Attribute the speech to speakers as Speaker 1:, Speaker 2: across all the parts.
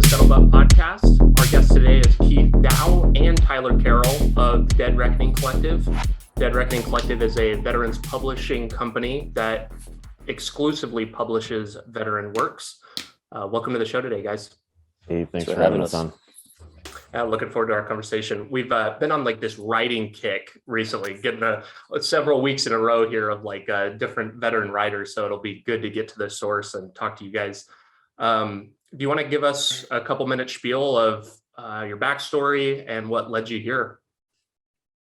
Speaker 1: the Scuttlebutt podcast. Our guest today is Keith Dow and Tyler Carroll of Dead Reckoning Collective. Dead Reckoning Collective is a veterans publishing company that exclusively publishes veteran works. Welcome to the show today, guys.
Speaker 2: Hey, thanks for having us on.
Speaker 1: Looking forward to our conversation. We've been on like this writing kick recently, getting several weeks in a row here of like different veteran writers. So it'll be good to get to the source and talk to you guys. Do you want to give us a couple minute spiel of your backstory and what led you here?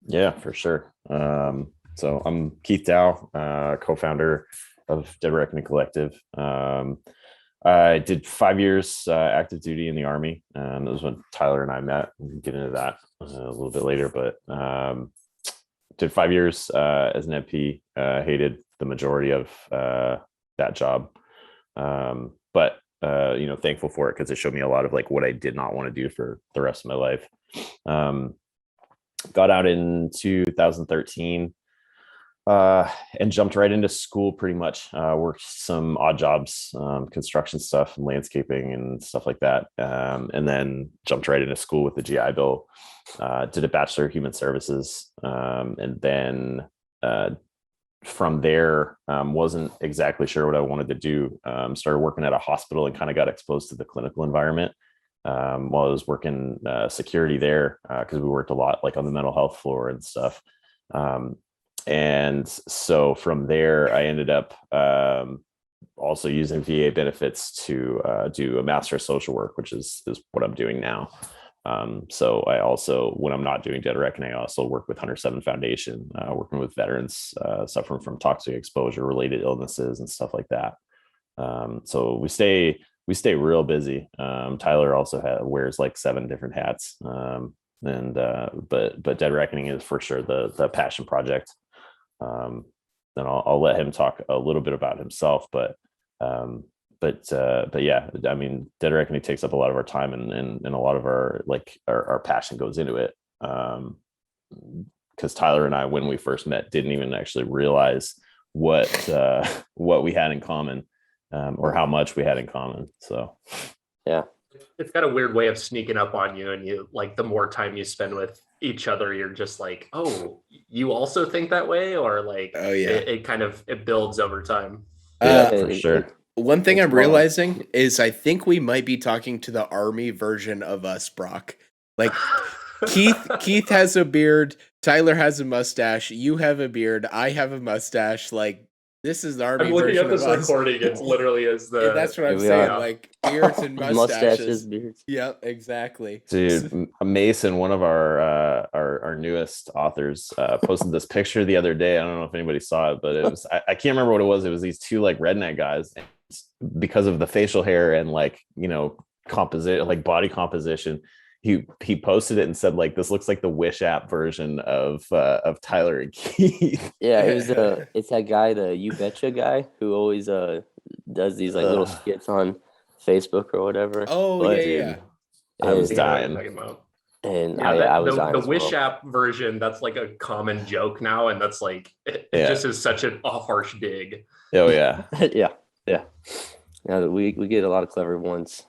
Speaker 2: Yeah, for sure. So I'm Keith Dow, co-founder of Dead Reckoning Collective. I did 5 years active duty in the Army. That was when Tyler and I met. We can get into that a little bit later, but did 5 years as an MP. Hated the majority of that job, but thankful for it because it showed me a lot of like what I did not want to do for the rest of my life. Got out in 2013 and jumped right into school pretty much. Worked some odd jobs, construction stuff and landscaping and stuff like that. And then jumped right into school with the GI Bill. Did a Bachelor of Human Services. And then from there, wasn't exactly sure what I wanted to do. Started working at a hospital and kind of got exposed to the clinical environment while I was working security there because we worked a lot like on the mental health floor and stuff. And so from there, I ended up also using VA benefits to do a Master of Social Work, which is what I'm doing now. So I also, when I'm not doing Dead Reckoning, I also work with 107 Foundation, working with veterans suffering from toxic exposure related illnesses and stuff like that. So we stay real busy. Tyler also wears like 7 different hats. But Dead Reckoning is for sure the passion project. Then I'll let him talk a little bit about himself, but yeah, I mean, Dead Reckoning takes up a lot of our time and a lot of our passion goes into it. Because Tyler and I, when we first met, didn't even actually realize what we had in common, or how much we had in common. So, yeah.
Speaker 1: It's got a weird way of sneaking up on you, and you like the more time you spend with each other, you're just like, oh, you also think that way, or like, oh yeah, it builds over time.
Speaker 2: Yeah, for sure.
Speaker 3: One thing I'm realizing is I think we might be talking to the Army version of us, Brock. Like Keith has a beard, Tyler has a mustache, you have a beard, I have a mustache. Like this is the Army version of us. I'm looking at this recording.
Speaker 1: It's literally as the.
Speaker 3: Yeah, that's what I'm saying. Like beards and mustaches. Beards. Yep, exactly.
Speaker 2: Dude, Mason, one of our newest authors, posted this picture the other day. I don't know if anybody saw it, but it was I can't remember what it was. It was these 2 like redneck guys, and because of the facial hair and like composite, like body composition. He posted it and said like this looks like the Wish app version of Tyler and Keith.
Speaker 4: Yeah, it's that guy, the You Betcha guy, who always does these like little skits on Facebook or whatever.
Speaker 3: Oh, but, yeah.
Speaker 2: I was dying.
Speaker 4: And I was dying.
Speaker 1: The Wish app version, that's like a common joke now, and that's like it just is such a harsh dig.
Speaker 2: Oh yeah.
Speaker 4: yeah. We get a lot of clever ones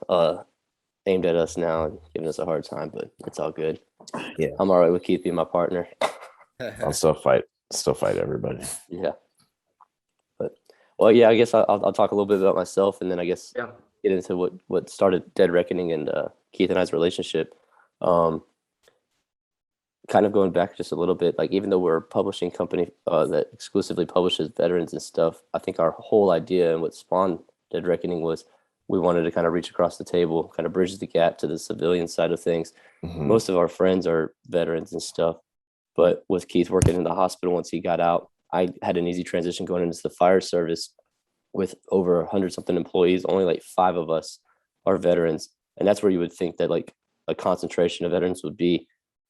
Speaker 4: aimed at us now and giving us a hard time, but it's all good.
Speaker 2: Yeah,
Speaker 4: I'm all right with Keith being my partner.
Speaker 2: I'll still fight everybody.
Speaker 4: Yeah, but well, yeah, I guess I'll talk a little bit about myself, and then I guess get into what started Dead Reckoning and Keith and I's relationship. Kind of going back just a little bit, like even though we're a publishing company that exclusively publishes veterans and stuff, I think our whole idea and what spawned Dead Reckoning was we wanted to kind of reach across the table, kind of bridge the gap to the civilian side of things. Mm-hmm. Most of our friends are veterans and stuff, but with Keith working in the hospital once he got out, I had an easy transition going into the fire service with over 100-something employees. Only like 5 of us are veterans, and that's where you would think that like a concentration of veterans would be.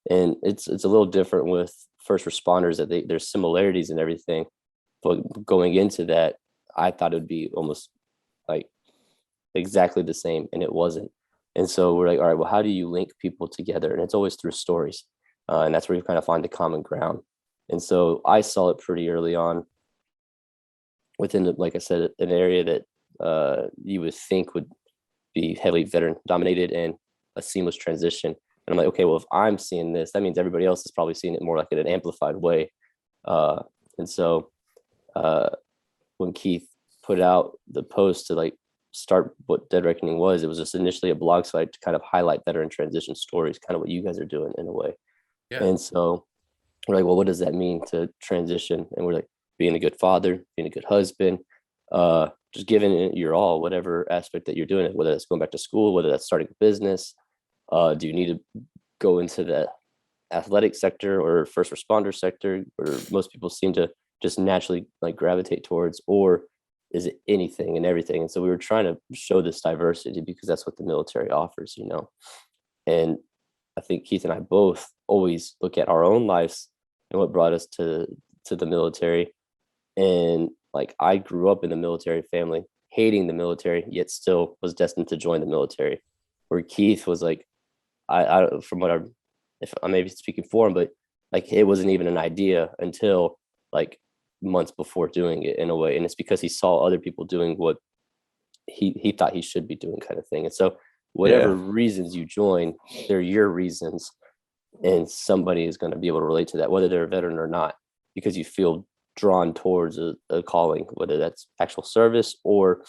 Speaker 4: And it's a little different with first responders, that there's similarities and everything, but going into that, I thought it would be almost like exactly the same, and it wasn't. And so we're like, all right, well, how do you link people together? And it's always through stories, and that's where you kind of find the common ground. And so I saw it pretty early on within, like I said, an area that you would think would be heavily veteran dominated and a seamless transition. And I'm like, okay, well, if I'm seeing this, that means everybody else is probably seeing it more like in an amplified way. And so when Keith put out the post to like start what Dead Reckoning was, it was just initially a blog site to kind of highlight veteran transition stories, kind of what you guys are doing in a way. Yeah. And so we're like, well, what does that mean to transition? And we're like, being a good father, being a good husband, just giving it your all, whatever aspect that you're doing it, whether that's going back to school, whether that's starting a business. Do you need to go into the athletic sector or first responder sector, where most people seem to just naturally like gravitate towards, or is it anything and everything? And so we were trying to show this diversity because that's what the military offers, you know. And I think Keith and I both always look at our own lives and what brought us to the military. And like, I grew up in the military family, hating the military, yet still was destined to join the military. Where Keith was like, I from what if I may be speaking for him, but like, it wasn't even an idea until like months before doing it in a way. And it's because he saw other people doing what he thought he should be doing, kind of thing. And so whatever reasons you join, they're your reasons. And somebody is going to be able to relate to that, whether they're a veteran or not, because you feel drawn towards a calling, whether that's actual service or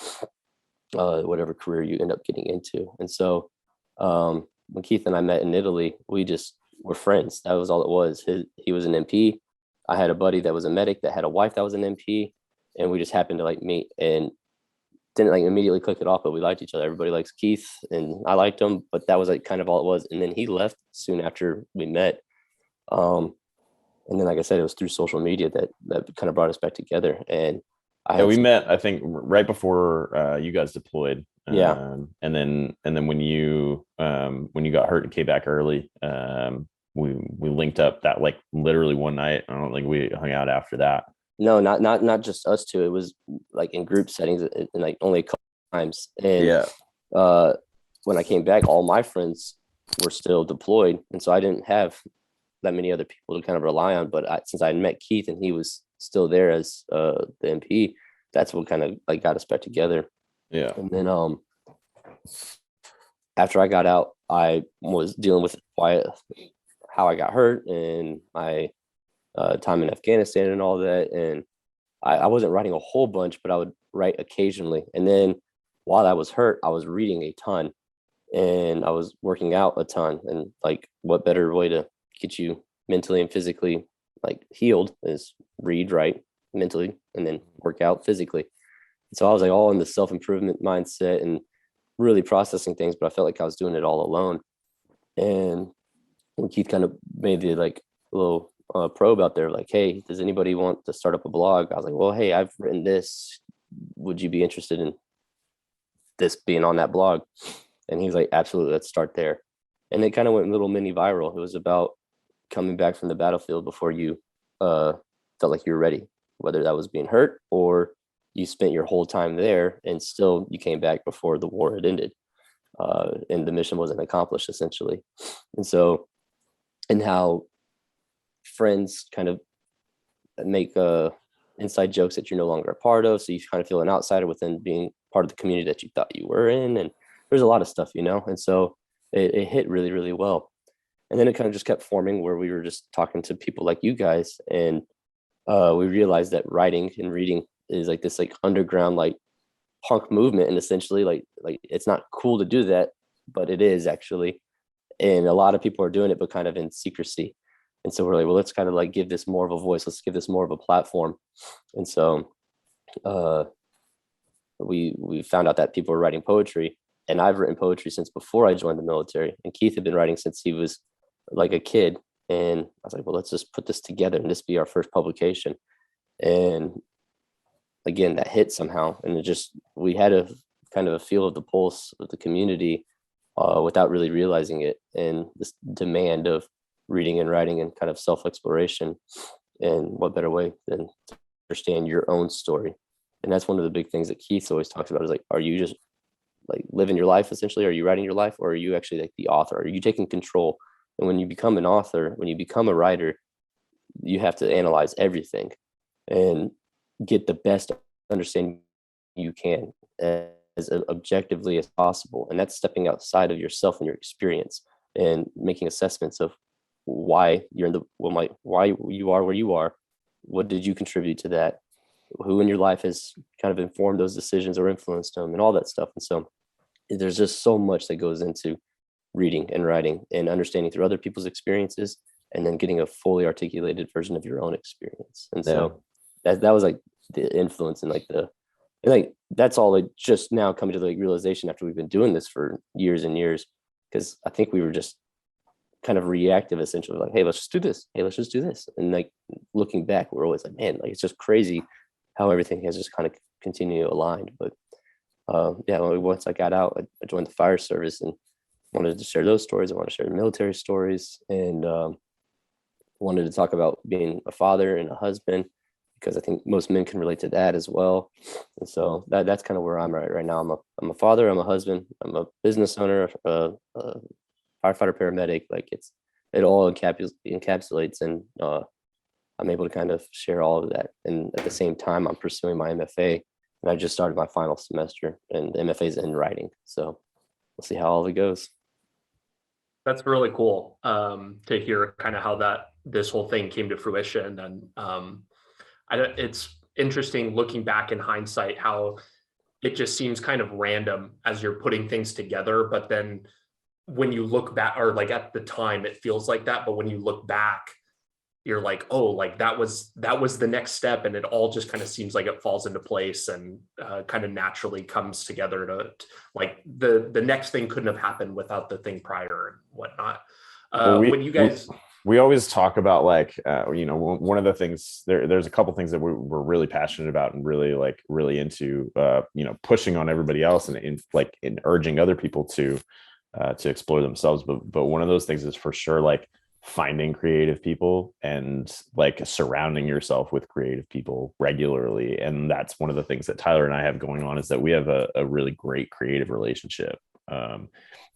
Speaker 4: whatever career you end up getting into. And so when Keith and I met in Italy, we just were friends. That was all it was. He was an MP. I had a buddy that was a medic that had a wife that was an MP, and we just happened to like meet and didn't like immediately click it off, but we liked each other. Everybody likes Keith and I liked him, but that was like kind of all it was. And then he left soon after we met. And then, like I said, it was through social media that kind of brought us back together. And
Speaker 2: we met, I think, right before you guys deployed.
Speaker 4: Yeah.
Speaker 2: And then when you got hurt and came back early, we linked up that like literally one night. I don't think we hung out after that.
Speaker 4: No, not just us two. It was like in group settings and like only a couple times. And when I came back, all my friends were still deployed, and so I didn't have that many other people to kind of rely on. But since I had met Keith and he was still there as the MP, that's what kind of like got us back together.
Speaker 2: Yeah.
Speaker 4: And then after I got out, I was dealing with how I got hurt and my time in Afghanistan and all that. And I wasn't writing a whole bunch, but I would write occasionally. And then while I was hurt, I was reading a ton and I was working out a ton. And like, what better way to get you mentally and physically like healed is read, write mentally, and then work out physically. So I was like all in the self-improvement mindset and really processing things, but I felt like I was doing it all alone. And when Keith kind of made the like little probe out there, like, hey, does anybody want to start up a blog? I was like, well, hey, I've written this. Would you be interested in this being on that blog? And he was like, absolutely, let's start there. And it kind of went a little mini viral. It was about coming back from the battlefield before you felt like you were ready, whether that was being hurt or you spent your whole time there and still you came back before the war had ended and the mission wasn't accomplished, essentially. And so, and how friends kind of make inside jokes that you're no longer a part of, so you kind of feel an outsider within being part of the community that you thought you were in. And there's a lot of stuff, you know. And so it hit really, really well. And then it kind of just kept forming where we were just talking to people like you guys, and we realized that writing and reading is like this like underground like punk movement, and essentially like it's not cool to do that, but it is actually. And a lot of people are doing it, but kind of in secrecy. And so we're like, well, let's kind of like give this more of a voice. Let's give this more of a platform. And so we found out that people were writing poetry, and I've written poetry since before I joined the military. And Keith had been writing since he was like a kid. And I was like, well, let's just put this together and this be our first publication. And again, that hit somehow. And it just, we had a kind of a feel of the pulse of the community without really realizing it. And this demand of reading and writing and kind of self-exploration. And what better way than to understand your own story? And that's one of the big things that Keith always talks about is like, are you just like living your life essentially? Are you writing your life, or are you actually like the author? Are you taking control? And when you become an author, when you become a writer, you have to analyze everything and get the best understanding you can. And as objectively as possible. And that's stepping outside of yourself and your experience and making assessments of why you're in the, why you are where you are. What did you contribute to that? Who in your life has kind of informed those decisions or influenced them, and all that stuff. And so there's just so much that goes into reading and writing and understanding through other people's experiences, and then getting a fully articulated version of your own experience. And so that was like the influence, and like that's all like just now coming to the realization after we've been doing this for years and years, because I think we were just kind of reactive, essentially, like, hey, let's just do this, hey, let's just do this. And like looking back, we're always like, man, like it's just crazy how everything has just kind of continued aligned. But yeah, once I got out, I joined the fire service and wanted to share those stories. I wanted to share military stories, and wanted to talk about being a father and a husband, because I think most men can relate to that as well. And so that's kind of where I'm right now. I'm a father, I'm a husband, I'm a business owner, a firefighter, paramedic. Like it all encapsulates, and I'm able to kind of share all of that. And at the same time, I'm pursuing my MFA, and I just started my final semester, and the MFA is in writing. So we'll see how all of it goes.
Speaker 1: That's really cool to hear kind of how this whole thing came to fruition. And it's interesting looking back in hindsight how it just seems kind of random as you're putting things together. But then when you look back, or like at the time, it feels like that. But when you look back, you're like, oh, like that was the next step, and it all just kind of seems like it falls into place and kind of naturally comes together to like the next thing couldn't have happened without the thing prior and whatnot. When you guys,
Speaker 2: we always talk about like one of the things there's a couple things that we're really passionate about and really into pushing on everybody else and in urging other people to explore themselves, but one of those things is for sure like finding creative people and like surrounding yourself with creative people regularly. And that's one of the things that Tyler and I have going on, is that we have a really great creative relationship.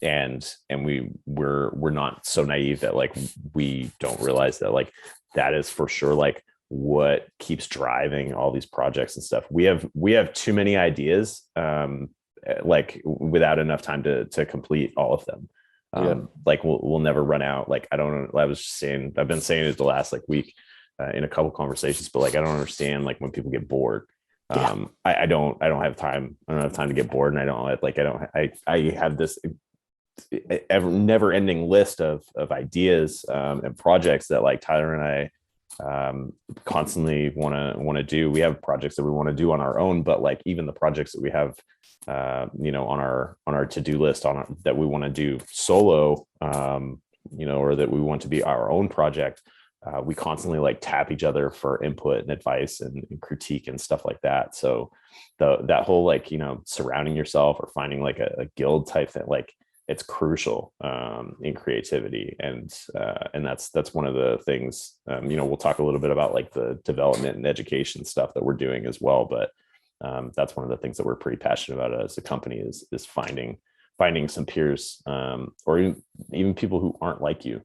Speaker 2: And we're not so naive that like we don't realize that like that is for sure like what keeps driving all these projects and stuff. We have too many ideas, like without enough time to complete all of them. Like we'll never run out. Like I was just saying, I've been saying it the last like week in a couple conversations, but like I don't understand like when people get bored. I don't have time. I don't have time to get bored, and I have this never ending list of ideas and projects that like Tyler and I constantly want to do. We have projects that we want to do on our own, but like even the projects that we have on our to-do list that we want to do solo, or that we want to be our own project, we constantly like tap each other for input and advice and critique and stuff like that. So that whole like surrounding yourself or finding like a guild type thing, like it's crucial in creativity, and that's one of the things. We'll talk a little bit about like the development and education stuff that we're doing as well, but that's one of the things that we're pretty passionate about as a company is finding some peers, or even people who aren't like you.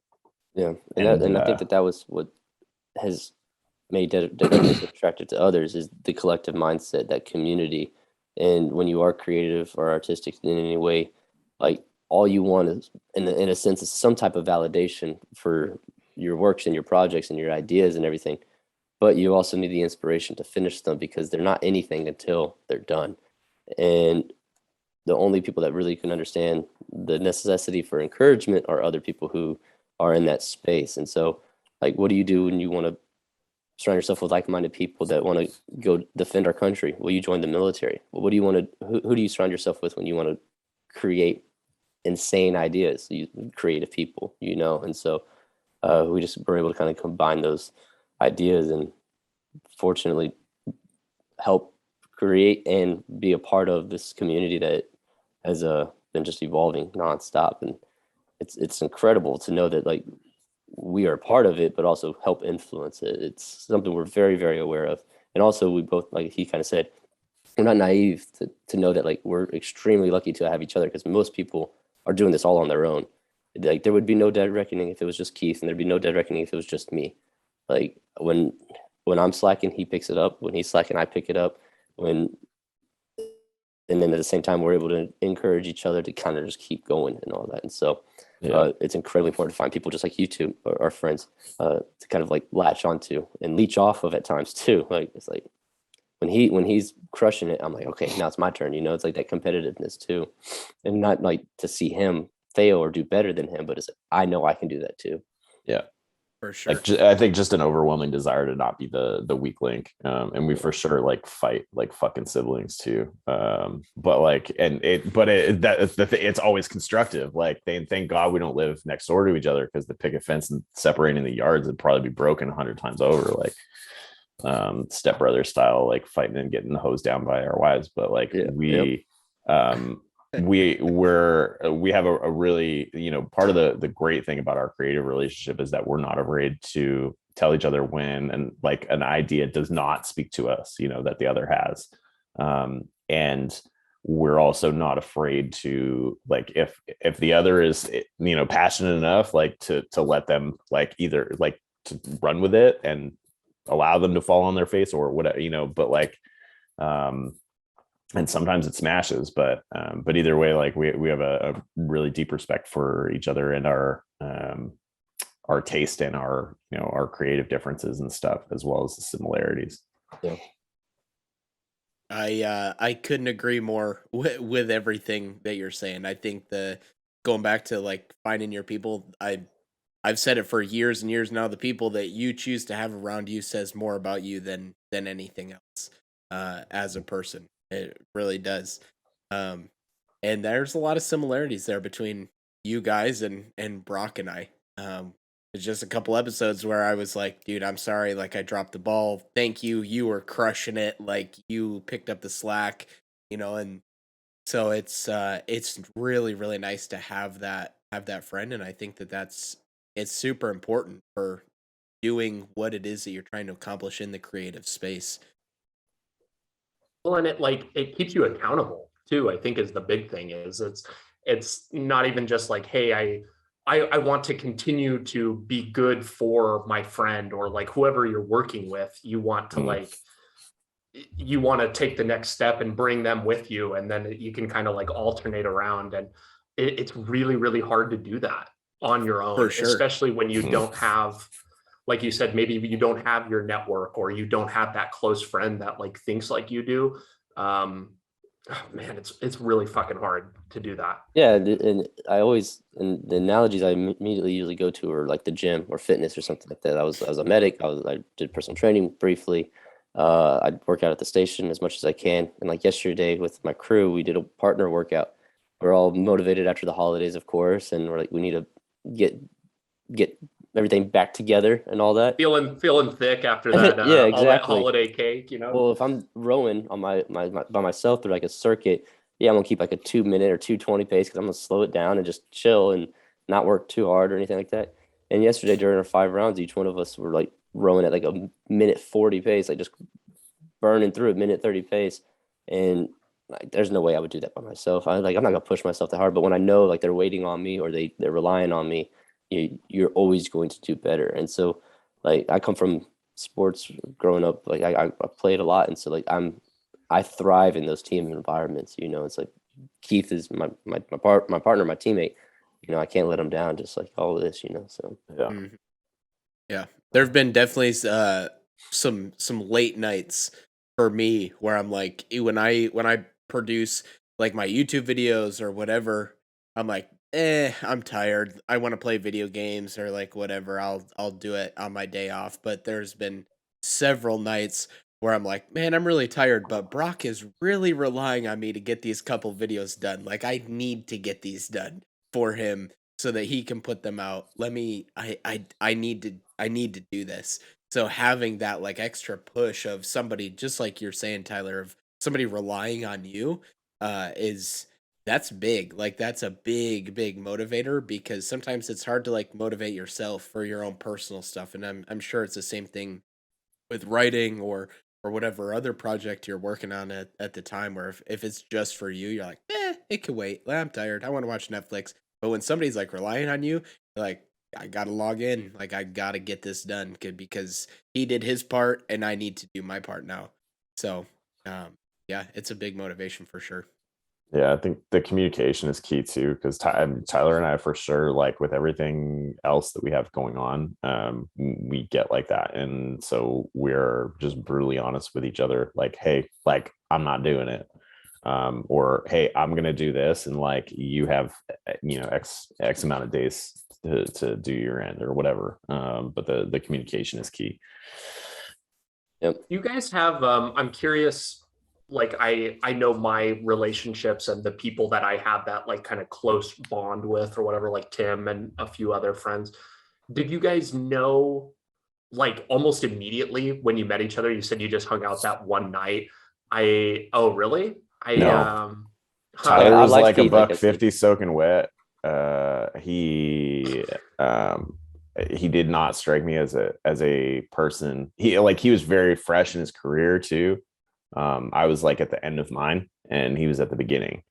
Speaker 4: Yeah, and I think that was what has made Dead attracted to others, is the collective mindset, that community. And when you are creative or artistic in any way, like all you want is, in a sense, is some type of validation for your works and your projects and your ideas and everything. But you also need the inspiration to finish them, because they're not anything until they're done. And the only people that really can understand the necessity for encouragement are other people who are in that space. And so, like, what do you do when you want to surround yourself with like-minded people that want to go defend our country? Well, you join the military. Well, what do you want to, who do you surround yourself with when you want to create insane ideas? Creative people, and so we just were able to kind of combine those ideas and fortunately help create and be a part of this community that has been just evolving nonstop. And it's incredible to know that like we are part of it, but also help influence it. It's something we're very, very aware of. And also we both, like he kind of said, we're not naive to know that like we're extremely lucky to have each other, because most people are doing this all on their own. Like there would be no Dead Reckoning if it was just Keith, and there'd be no Dead Reckoning if it was just me. Like when I'm slacking, he picks it up. When he's slacking, I pick it up. When and then at the same time, we're able to encourage each other to kind of just keep going and all that. And so it's incredibly important to find people just like you two, our friends, to kind of like latch onto and leech off of at times too. Like it's like when he's crushing it, I'm like, okay, now it's my turn. You know, it's like that competitiveness too, and not like to see him fail or do better than him, but it's like, I know I can do that too.
Speaker 2: Yeah.
Speaker 3: For sure.
Speaker 2: Like I think just an overwhelming desire to not be the weak link, and we for sure like fight like fucking siblings too. But like, it's always constructive. Like, thank God we don't live next door to each other, because the picket fence and separating the yards would probably be broken 100 times over. Like, stepbrother style, like fighting and getting hosed down by our wives. But like we have a really, you know, part of the great thing about our creative relationship is that we're not afraid to tell each other when and like an idea does not speak to us, you know, that the other has, and we're also not afraid to, like, if the other is, you know, passionate enough, like to let them like either like to run with it and allow them to fall on their face or whatever, you know. But like, and sometimes it smashes, but either way, like we have a really deep respect for each other and our taste and our, you know, our creative differences and stuff, as well as the similarities.
Speaker 4: Yeah.
Speaker 3: I couldn't agree more with everything that you're saying. I think going back to like finding your people, I've said it for years and years now. The people that you choose to have around you says more about you than anything else, as a person. It really does. And there's a lot of similarities there between you guys and Brock and I. It's just a couple episodes where I was like, dude, I'm sorry, like I dropped the ball. Thank you. You were crushing it. Like you picked up the slack, you know, and so it's really, really nice to have that friend. And I think it's super important for doing what it is that you're trying to accomplish in the creative space.
Speaker 1: Well, and it keeps you accountable too, I think, is the big thing. Is it's not even just like, hey, I want to continue to be good for my friend or like whoever you're working with. You want to like, you want to take the next step and bring them with you, and then you can kind of like alternate around. And it's really, really hard to do that on your own,
Speaker 3: For sure.
Speaker 1: especially when you don't have, like you said, maybe you don't have your network or you don't have that close friend that like thinks like you do. Man, it's really fucking hard to do that.
Speaker 4: Yeah, and the analogies I immediately usually go to are like the gym or fitness or something like that. I was a medic. I did personal training briefly. I'd work out at the station as much as I can. And like yesterday with my crew, we did a partner workout. We're all motivated after the holidays, of course, and we're like, we need to get everything back together and all that.
Speaker 1: Feeling thick after that.
Speaker 4: Yeah, exactly.
Speaker 1: All that holiday cake, you know.
Speaker 4: Well, if I'm rowing on my by myself through like a circuit, yeah, I'm gonna keep like a 2 minute or 2:20 pace because I'm gonna slow it down and just chill and not work too hard or anything like that. And yesterday during our 5 rounds, each one of us were like rowing at like a minute 40 pace, like just burning through a minute 30 pace. And like, there's no way I would do that by myself. I'm not gonna push myself that hard. But when I know like they're waiting on me or they're relying on me, you're always going to do better. And so, like I come from sports growing up, like I played a lot, and so like I thrive in those team environments. You know, it's like Keith is my partner, my teammate. You know, I can't let him down. Just like all of this, you know. So
Speaker 2: Yeah.
Speaker 3: Yeah, there have been definitely some late nights for me where I'm like, when I produce like my YouTube videos or whatever, I'm like, I'm tired. I want to play video games or like whatever. I'll do it on my day off. But there's been several nights where I'm like, man, I'm really tired, but Brock is really relying on me to get these couple videos done. Like I need to get these done for him so that he can put them out. I need to do this. So having that like extra push of somebody, just like you're saying, Tyler, of somebody relying on you, is that's big. Like that's a big motivator, because sometimes it's hard to like motivate yourself for your own personal stuff. And I'm sure it's the same thing with writing or whatever other project you're working on at the time, where if it's just for you, you're like, it could wait. I'm tired. I want to watch Netflix. But when somebody's like relying on you, you're like, I gotta log in. Like I gotta get this done because he did his part and I need to do my part now. So, yeah, it's a big motivation for sure.
Speaker 2: Yeah, I think the communication is key too, because Tyler and I, for sure, like with everything else that we have going on, we get like that. And so we're just brutally honest with each other, like, hey, like, I'm not doing it. Or hey, I'm gonna do this, and like you have, X amount of days to do your end or whatever. But the communication is key.
Speaker 4: Yep.
Speaker 1: You guys have, I'm curious, like I know my relationships and the people that I have that like kind of close bond with or whatever, like Tim and a few other friends. Did you guys know like almost immediately when you met each other? You said you just hung out that one night. Oh really?
Speaker 2: No,
Speaker 1: Huh.
Speaker 2: Tyler
Speaker 4: I
Speaker 2: was
Speaker 4: like
Speaker 2: like a
Speaker 4: Keith, like
Speaker 2: buck
Speaker 4: I said.
Speaker 2: 50 soaking wet. He did not strike me as a person. He was very fresh in his career too. I was like at the end of mine, and he was at the beginning.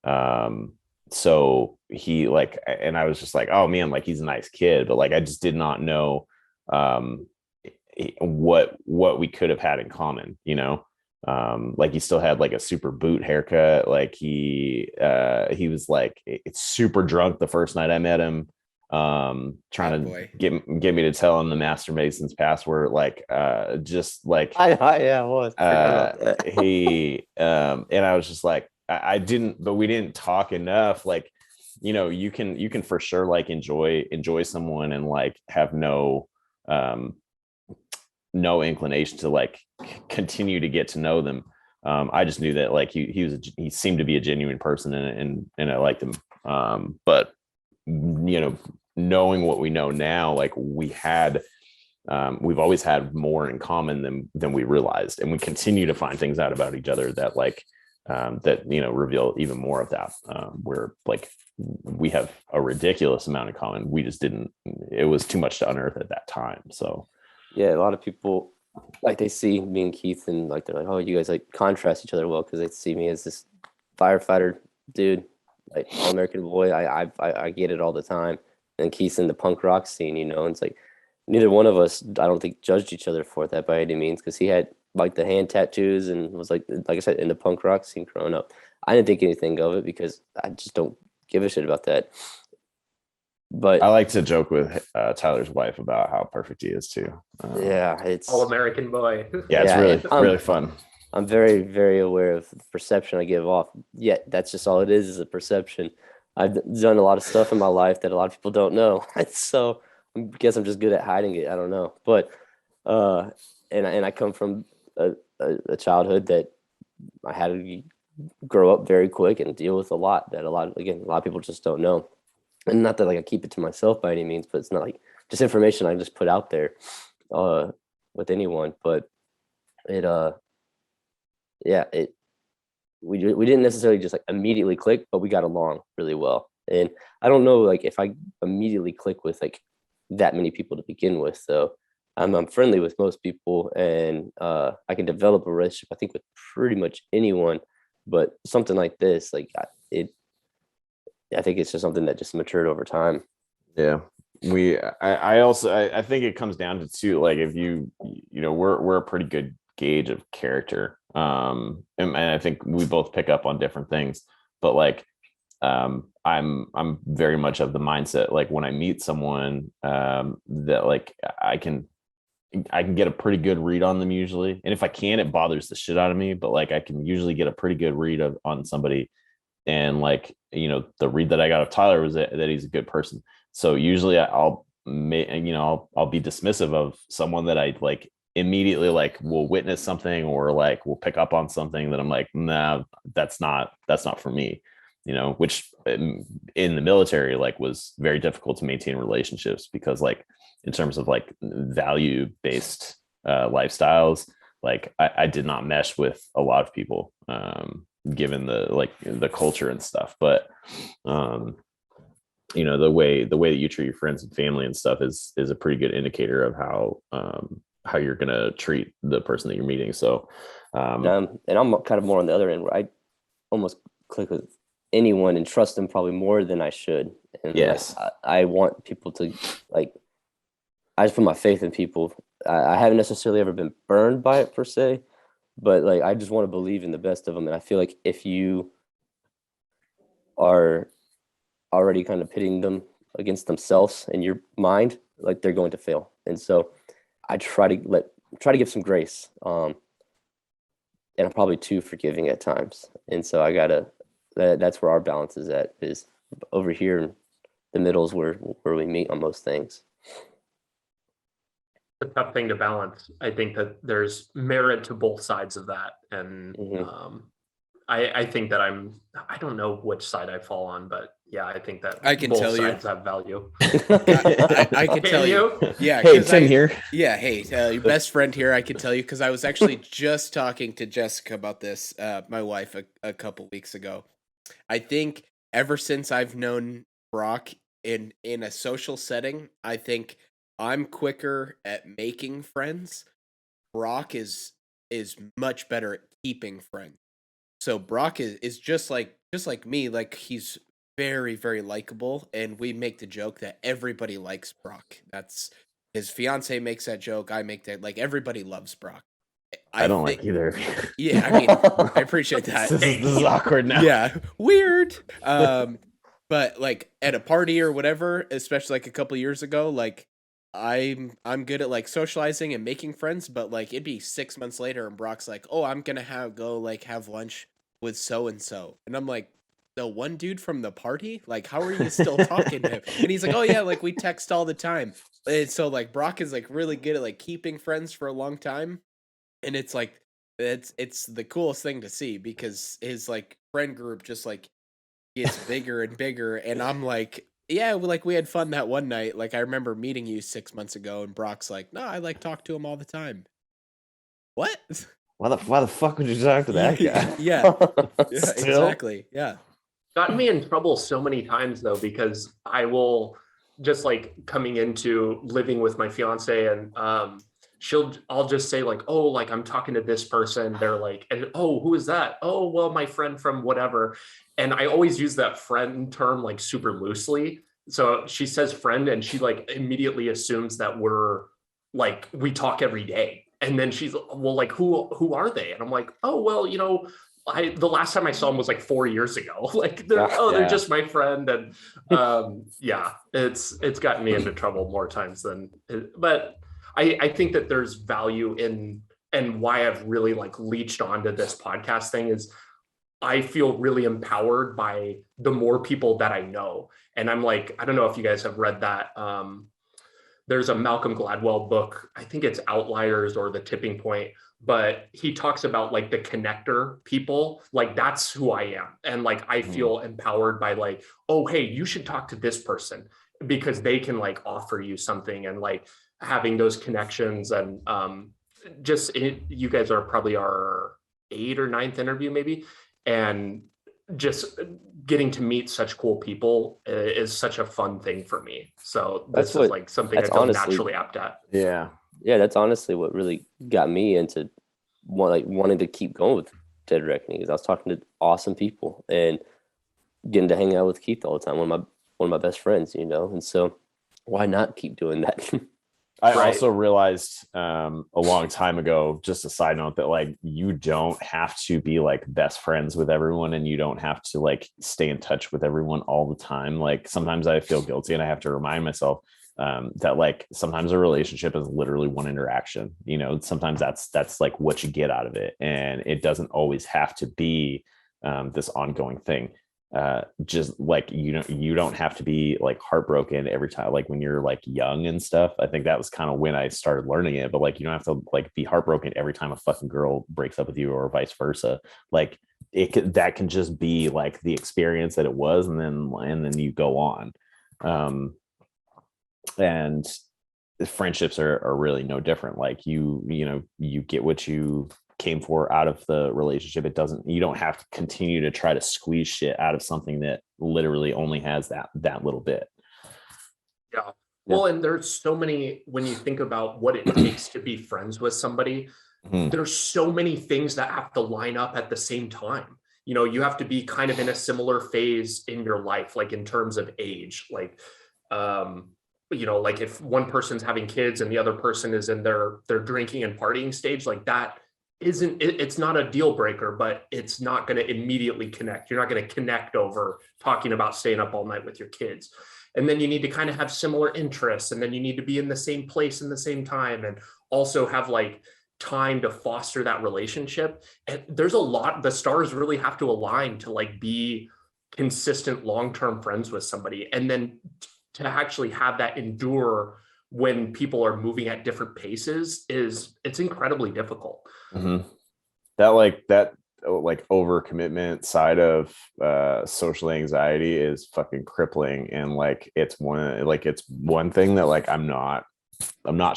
Speaker 2: Um, so he like, and I was just like, oh man, like he's a nice kid, but like I just did not know um what we could have had in common, like he still had like a super boot haircut. Like he was like it's super drunk the first night I met him, trying
Speaker 3: Oh
Speaker 2: to
Speaker 3: boy.
Speaker 2: get me to tell him the Master Mason's password, like just like
Speaker 4: Yeah, I was. I forgot about that.
Speaker 2: he and I was just like I didn't, but we didn't talk enough. Like, you can for sure like enjoy someone and like have um no inclination to like continue to get to know them. I just knew that like he seemed to be a genuine person, and I liked him. But knowing what we know now, like we've always had more in common than we realized, and we continue to find things out about each other that like that reveal even more of that. Where like we have a ridiculous amount in common. We just didn't. It was too much to unearth at that time. So
Speaker 4: Yeah, a lot of people like they see me and Keith and like they're like, oh, you guys like contrast each other well because they see me as this firefighter dude, like all American boy. I get it all the time. And Keith's in the punk rock scene, and it's like neither one of us, I don't think, judged each other for that by any means because he had like the hand tattoos and was like I said, in the punk rock scene growing up. I didn't think anything of it because I just don't give a shit about that.
Speaker 2: I
Speaker 4: But
Speaker 2: like to joke with Tyler's wife about how perfect he is too.
Speaker 4: yeah,
Speaker 1: All
Speaker 4: it's
Speaker 1: American boy.
Speaker 2: Yeah, it's
Speaker 4: yeah,
Speaker 2: really really fun.
Speaker 4: I'm very, very aware of the perception I give off. Yet that's just all it is a perception. I've done a lot of stuff in my life that a lot of people don't know. So I guess I'm just good at hiding it. I don't know. But uh and I come from a childhood that I had to grow up very quick and deal with a lot that a lot of people just don't know. And not that like I keep it to myself by any means, but it's not like just information I just put out there uh with anyone. But it yeah, we didn't necessarily just like immediately click, but we got along really well. And I don't know like if I immediately click with like that many people to begin with. So I'm friendly with most people, and I can develop a relationship I think with pretty much anyone. But something like this, like I think it's just something that just matured over time.
Speaker 2: Yeah. I also I think it comes down to too, like if we're a pretty good gauge of character. And I think we both pick up on different things, but like I'm very much of the mindset like when I meet someone that like I can get a pretty good read on them usually. And if I can, it bothers the shit out of me, but like I can usually get a pretty good read on somebody. And like, the read that I got of Tyler was that he's a good person. So usually I'll be dismissive of someone that I like immediately like will witness something or like will pick up on something that I'm like, nah, that's not for me, which in the military like was very difficult to maintain relationships because like in terms of like value based lifestyles, like I did not mesh with a lot of people, given the culture and stuff. But the way that you treat your friends and family and stuff is a pretty good indicator of how you're gonna treat the person that you're meeting. So
Speaker 4: and I'm kind of more on the other end where I almost click with anyone and trust them probably more than I should. And
Speaker 2: yes,
Speaker 4: like, I want people to like I just put my faith in people. I haven't necessarily ever been burned by it per se, but like I just want to believe in the best of them. And I feel like if you are already kind of pitting them against themselves in your mind, like they're going to fail. And so I try to give some grace. And I'm probably too forgiving at times. And so that's where our balance is at, is over here in the middle is where we meet on most things.
Speaker 1: A tough thing to balance. I think that there's merit to both sides of that. And I think that I don't know which side I fall on, but yeah, I think that
Speaker 3: I can
Speaker 1: both
Speaker 3: tell you.
Speaker 1: sides have value.
Speaker 3: I can tell you. Yeah.
Speaker 2: Hey, Tim here.
Speaker 3: Yeah. Hey, your best friend here. I can tell you, because I was actually just talking to Jessica about this, my wife, a couple weeks ago. I think ever since I've known Brock in a social setting, I think I'm quicker at making friends. Brock is much better at keeping friends. So Brock is just like me, like he's very, very likable, and we make the joke that everybody likes Brock. That's his fiance makes that joke. I make that, like, everybody loves Brock.
Speaker 2: I don't like either of you.
Speaker 3: Yeah, I mean, I appreciate that.
Speaker 2: This is awkward now.
Speaker 3: Yeah, weird. But like at a party or whatever, especially like a couple years ago, like I'm good at like socializing and making friends, but like it'd be 6 months later and Brock's like, "Oh, I'm gonna have lunch with so and so," and I'm like, "The one dude from the party? Like, how are you still talking to him?" And he's like, "Oh yeah, like we text all the time." And so like Brock is like really good at like keeping friends for a long time, and it's like it's the coolest thing to see, because his like friend group just like gets bigger and bigger, and I'm like, yeah, we had fun that one night. Like, I remember meeting you 6 months ago, and Brock's like, no, I like talk to him all the time. What?
Speaker 2: Why the fuck would you talk to that guy?
Speaker 3: Yeah,
Speaker 2: Still?
Speaker 3: exactly. Yeah.
Speaker 1: Gotten me in trouble so many times though, because I will just like coming into living with my fiance, and I'll just say like, oh, like I'm talking to this person. They're like, and oh, who is that? Oh, well, my friend from whatever. And I always use that friend term like super loosely. So she says friend, and she like immediately assumes that we talk every day. And then she's, well, like, who are they? And I'm like, oh, well, the last time I saw him was like 4 years ago. Like they're just my friend. And yeah, it's gotten me into trouble more times than, but I think that there's value in, and why I've really like leached onto this podcast thing is I feel really empowered by the more people that I know. And I'm like, I don't know if you guys have read that. There's a Malcolm Gladwell book, I think it's Outliers or The Tipping Point, but he talks about like the connector people, like that's who I am. And like, I feel empowered by like, oh, hey, you should talk to this person because they can like offer you something, and like having those connections. And you guys are probably our 8th or 9th interview maybe. And just getting to meet such cool people is such a fun thing for me. So this is like something I feel naturally apt at.
Speaker 2: Yeah.
Speaker 4: Yeah, that's honestly what really got me into wanting to keep going with Dead Reckoning, is I was talking to awesome people and getting to hang out with Keith all the time, one of my best friends, and so why not keep doing that?
Speaker 2: I also realized a long time ago, just a side note, that like you don't have to be like best friends with everyone, and you don't have to like stay in touch with everyone all the time. Like sometimes I feel guilty, and I have to remind myself that like sometimes a relationship is literally one interaction. Sometimes that's like what you get out of it, and it doesn't always have to be this ongoing thing. Just like you don't have to be like heartbroken every time, like when you're like young and stuff. I think that was kind of when I started learning it, but like you don't have to like be heartbroken every time a fucking girl breaks up with you, or vice versa. Like that can just be like the experience that it was, and then you go on. And friendships are really no different. Like you get what you came for out of the relationship. You don't have to continue to try to squeeze shit out of something that literally only has that little bit.
Speaker 1: Yeah. Well, and there's so many, when you think about what it takes to be friends with somebody, there's so many things that have to line up at the same time. You have to be kind of in a similar phase in your life, like in terms of age, like, like if one person's having kids and the other person is in their drinking and partying stage, like that it's not a deal breaker, but it's not going to immediately connect. You're not going to connect over talking about staying up all night with your kids. And then you need to kind of have similar interests, and then you need to be in the same place in the same time, and also have like time to foster that relationship. And there's a lot, the stars really have to align to like be consistent long-term friends with somebody, and then to actually have that endure when people are moving at different paces it's incredibly difficult.
Speaker 2: That overcommitment side of social anxiety is fucking crippling, and like it's one thing that like I'm not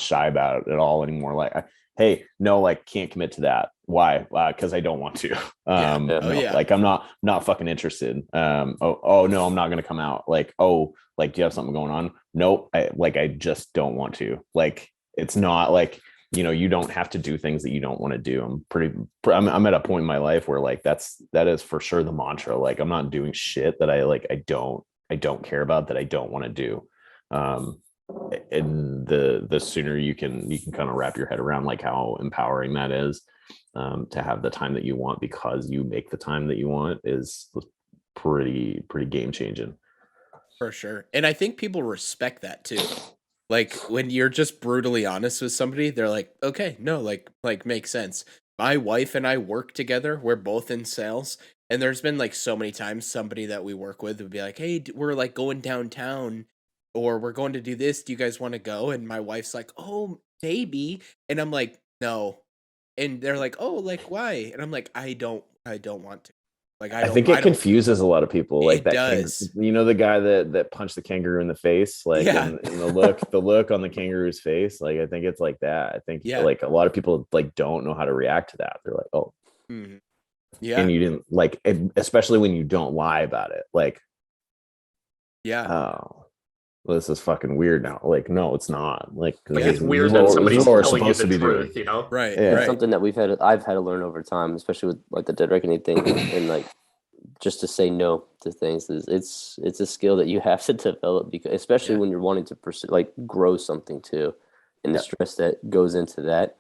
Speaker 2: shy about it at all anymore. Like, hey, no, like can't commit to that. Why? Because I don't want to. Like I'm not fucking interested. Oh no, I'm not gonna come out. Like, oh, like do you have something going on? Nope. I just don't want to. Like, it's not like, you don't have to do things that you don't want to do. I'm at a point in my life where like that is for sure the mantra. Like, I'm not doing shit that I don't care about, that I don't want to do. And the sooner you can kind of wrap your head around like how empowering that is, to have the time that you want because you make the time that you want is pretty game changing.
Speaker 3: For sure. And I think people respect that too. Like when you're just brutally honest with somebody, they're like, okay, no, like makes sense. My wife and I work together. We're both in sales. And there's been like so many times somebody that we work with would be like, hey, we're like going downtown, or we're going to do this. Do you guys want to go? And my wife's like, oh, maybe. And I'm like, no. And they're like, oh, like why? And I'm like, I don't want to. Like,
Speaker 2: I think it confuses a lot of people. Like that,
Speaker 3: does.
Speaker 2: The guy that punched the kangaroo in the face, like, and the look on the kangaroo's face. Like, I think it's like that. I think like a lot of people like don't know how to react to that. They're like, oh, yeah. And you didn't like, especially when you don't lie about it. Like, oh, well, this is fucking weird now. Like, no, it's not. Like
Speaker 1: it's weird that somebody's telling you the truth,
Speaker 3: Right.
Speaker 4: It's something that I've had to learn over time, especially with like the dead reckoning thing, and like just to say no to things it's a skill that you have to develop, because especially when you're wanting to pursue, like, grow something too, and the stress that goes into that,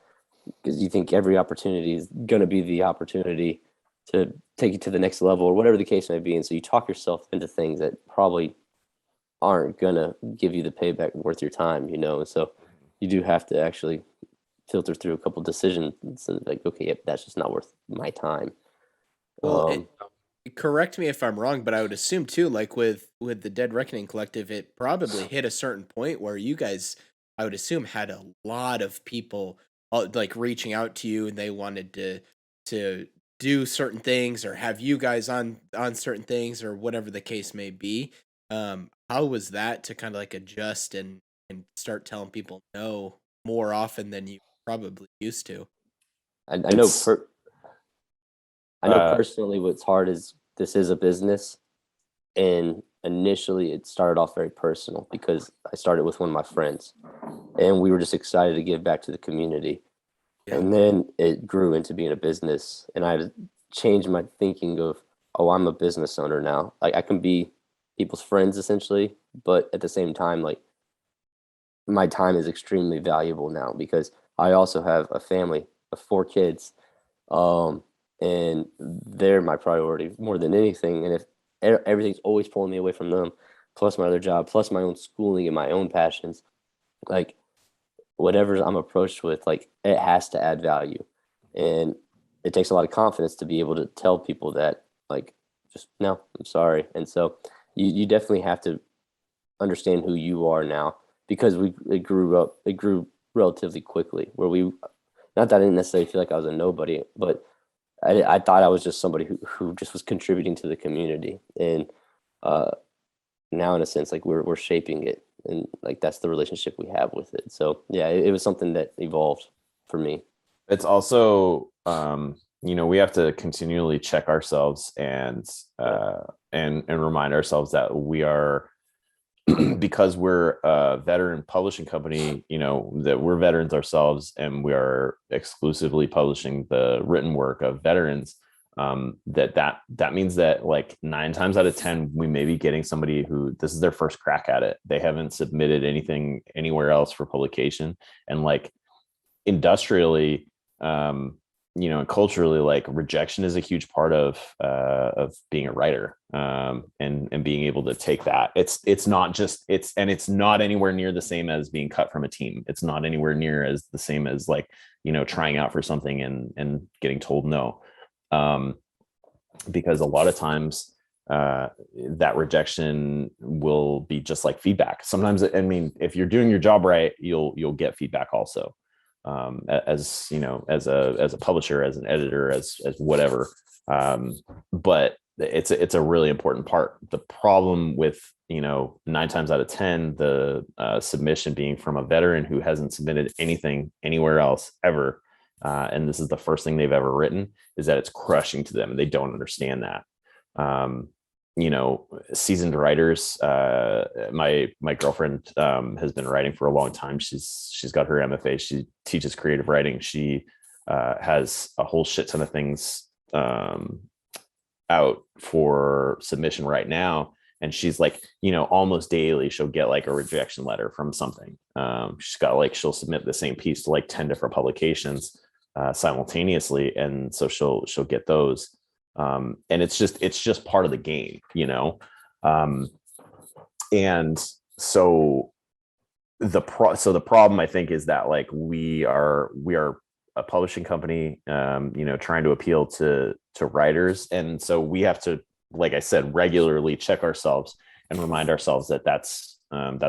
Speaker 4: because you think every opportunity is going to be the opportunity to take you to the next level or whatever the case may be, and so you talk yourself into things that probably aren't gonna give you the payback worth your time, and so you do have to actually filter through a couple decisions and like, okay, yep, that's just not worth my time.
Speaker 3: Well, correct me if I'm wrong, but I would assume too, like with the Dead Reckoning Collective, it probably hit a certain point where you guys, I would assume, had a lot of people like reaching out to you, and they wanted to do certain things or have you guys on certain things or whatever the case may be. How was that to kind of like adjust and start telling people no more often than you probably used to?
Speaker 4: I know personally what's hard is this is a business, and initially it started off very personal because I started with one of my friends and we were just excited to give back to the community. And then it grew into being a business, and I had to change my thinking of, oh, I'm a business owner now. Like, I can be people's friends essentially, but at the same time, like, my time is extremely valuable now because I also have a family of 4 kids, and they're my priority more than anything. And if everything's always pulling me away from them, plus my other job, plus my own schooling and my own passions, like, whatever I'm approached with, like, it has to add value. And it takes a lot of confidence to be able to tell people that, like, just, no, I'm sorry. And so you definitely have to understand who you are now, because it grew relatively quickly, where not that I didn't necessarily feel like I was a nobody, but I thought I was just somebody who just was contributing to the community. And now, in a sense, like, we're shaping it, and like, that's the relationship we have with it. So yeah, it was something that evolved for me.
Speaker 2: It's also we have to continually check ourselves and remind ourselves that we are, because we're a veteran publishing company, that we're veterans ourselves, and we are exclusively publishing the written work of veterans. That means that, like, 9 times out of 10, we may be getting somebody who this is their first crack at it. They haven't submitted anything anywhere else for publication, and, like, industrially, and culturally, like rejection is a huge part of being a writer, and being able to take that. It's not anywhere near the same as being cut from a team. It's not anywhere near as the same as like, trying out for something and getting told no. Because a lot of times that rejection will be just like feedback. Sometimes, I mean, if you're doing your job right, you'll get feedback also. As a publisher, as an editor, as whatever. But it's a really important part. The problem with 9 times out of 10 the submission being from a veteran who hasn't submitted anything anywhere else ever, and this is the first thing they've ever written, is that it's crushing to them and they don't understand that. Seasoned writers, my girlfriend has been writing for a long time. She's got her MFA. She teaches creative writing. She has a whole shit ton of things out for submission right now, and she's like, almost daily she'll get like a rejection letter from something. She'll submit the same piece to like 10 different publications simultaneously, and so she'll get those. And it's just part of the game, and so the problem, I think, is that like we are a publishing company, trying to appeal to writers, and so we have to, like I said, regularly check ourselves and remind ourselves that that's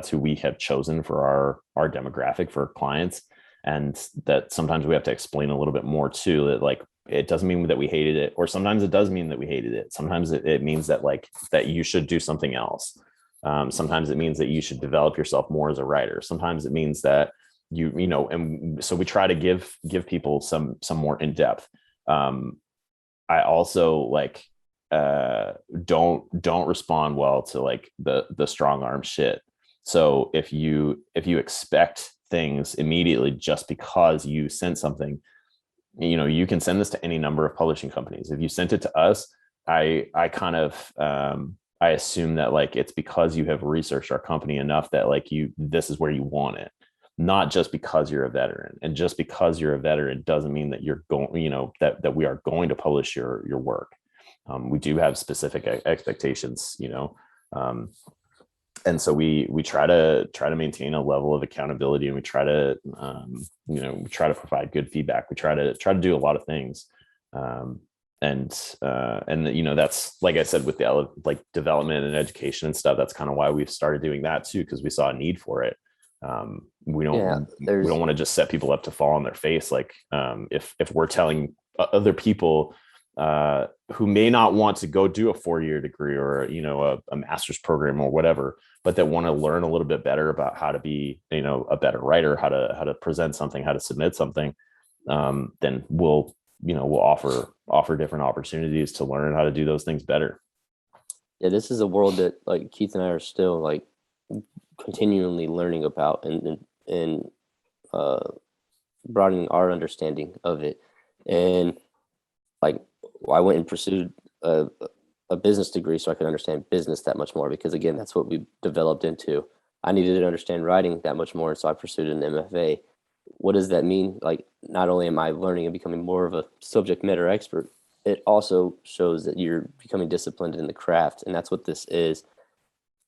Speaker 2: who we have chosen for our demographic, for clients, and that sometimes we have to explain a little bit more too, that like it doesn't mean that we hated it, or sometimes it does mean that we hated it. Sometimes it means that like that you should do something else. Sometimes it means that you should develop yourself more as a writer. Sometimes it means that and so we try to give people some more in depth. I also like don't respond well to like the strong arm shit. So if you expect things immediately just because you sent something, you can send this to any number of publishing companies. If you sent it to us, I kind of I assume that like it's because you have researched our company enough that like this is where you want it, not just because you're a veteran. And just because you're a veteran doesn't mean that you're going, that we are going to publish your work. We do have specific expectations, and so we try to maintain a level of accountability, and we try to provide good feedback. We try to do a lot of things, and that's, like I said, with the like development and education and stuff, that's kind of why we've started doing that too, because we saw a need for it. We don't want to just set people up to fall on their face. Like if we're telling other people who may not want to go do a 4-year degree or a master's program or whatever, but that want to learn a little bit better about how to be a better writer, how to present something, how to submit something, then we'll offer different opportunities to learn how to do those things better.
Speaker 4: Yeah, this is a world that like Keith and I are still like continually learning about and broadening our understanding of it. And like I went and pursued a business degree so I could understand business that much more, because again, that's what we developed into. I needed to understand writing that much more, so I pursued an MFA. What does that mean? Like, not only am I learning and becoming more of a subject matter expert, it also shows that you're becoming disciplined in the craft, and that's what this is.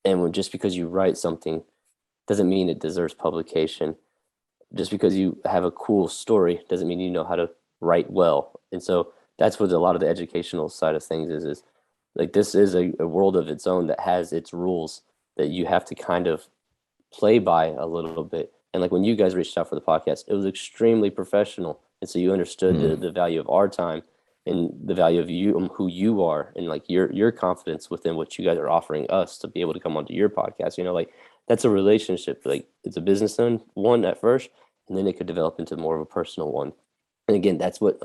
Speaker 4: And just because you write something doesn't mean it deserves publication. Just because you have a cool story doesn't mean you know how to write well. And so that's what a lot of the educational side of things is like, this is a world of its own that has its rules that you have to kind of play by a little bit. And like when you guys reached out for the podcast, it was extremely professional. And so you understood the value of our time and the value of you, who you are, and like your confidence within what you guys are offering us to be able to come onto your podcast. Like that's a relationship. Like it's a business one at first, and then it could develop into more of a personal one. And again, that's what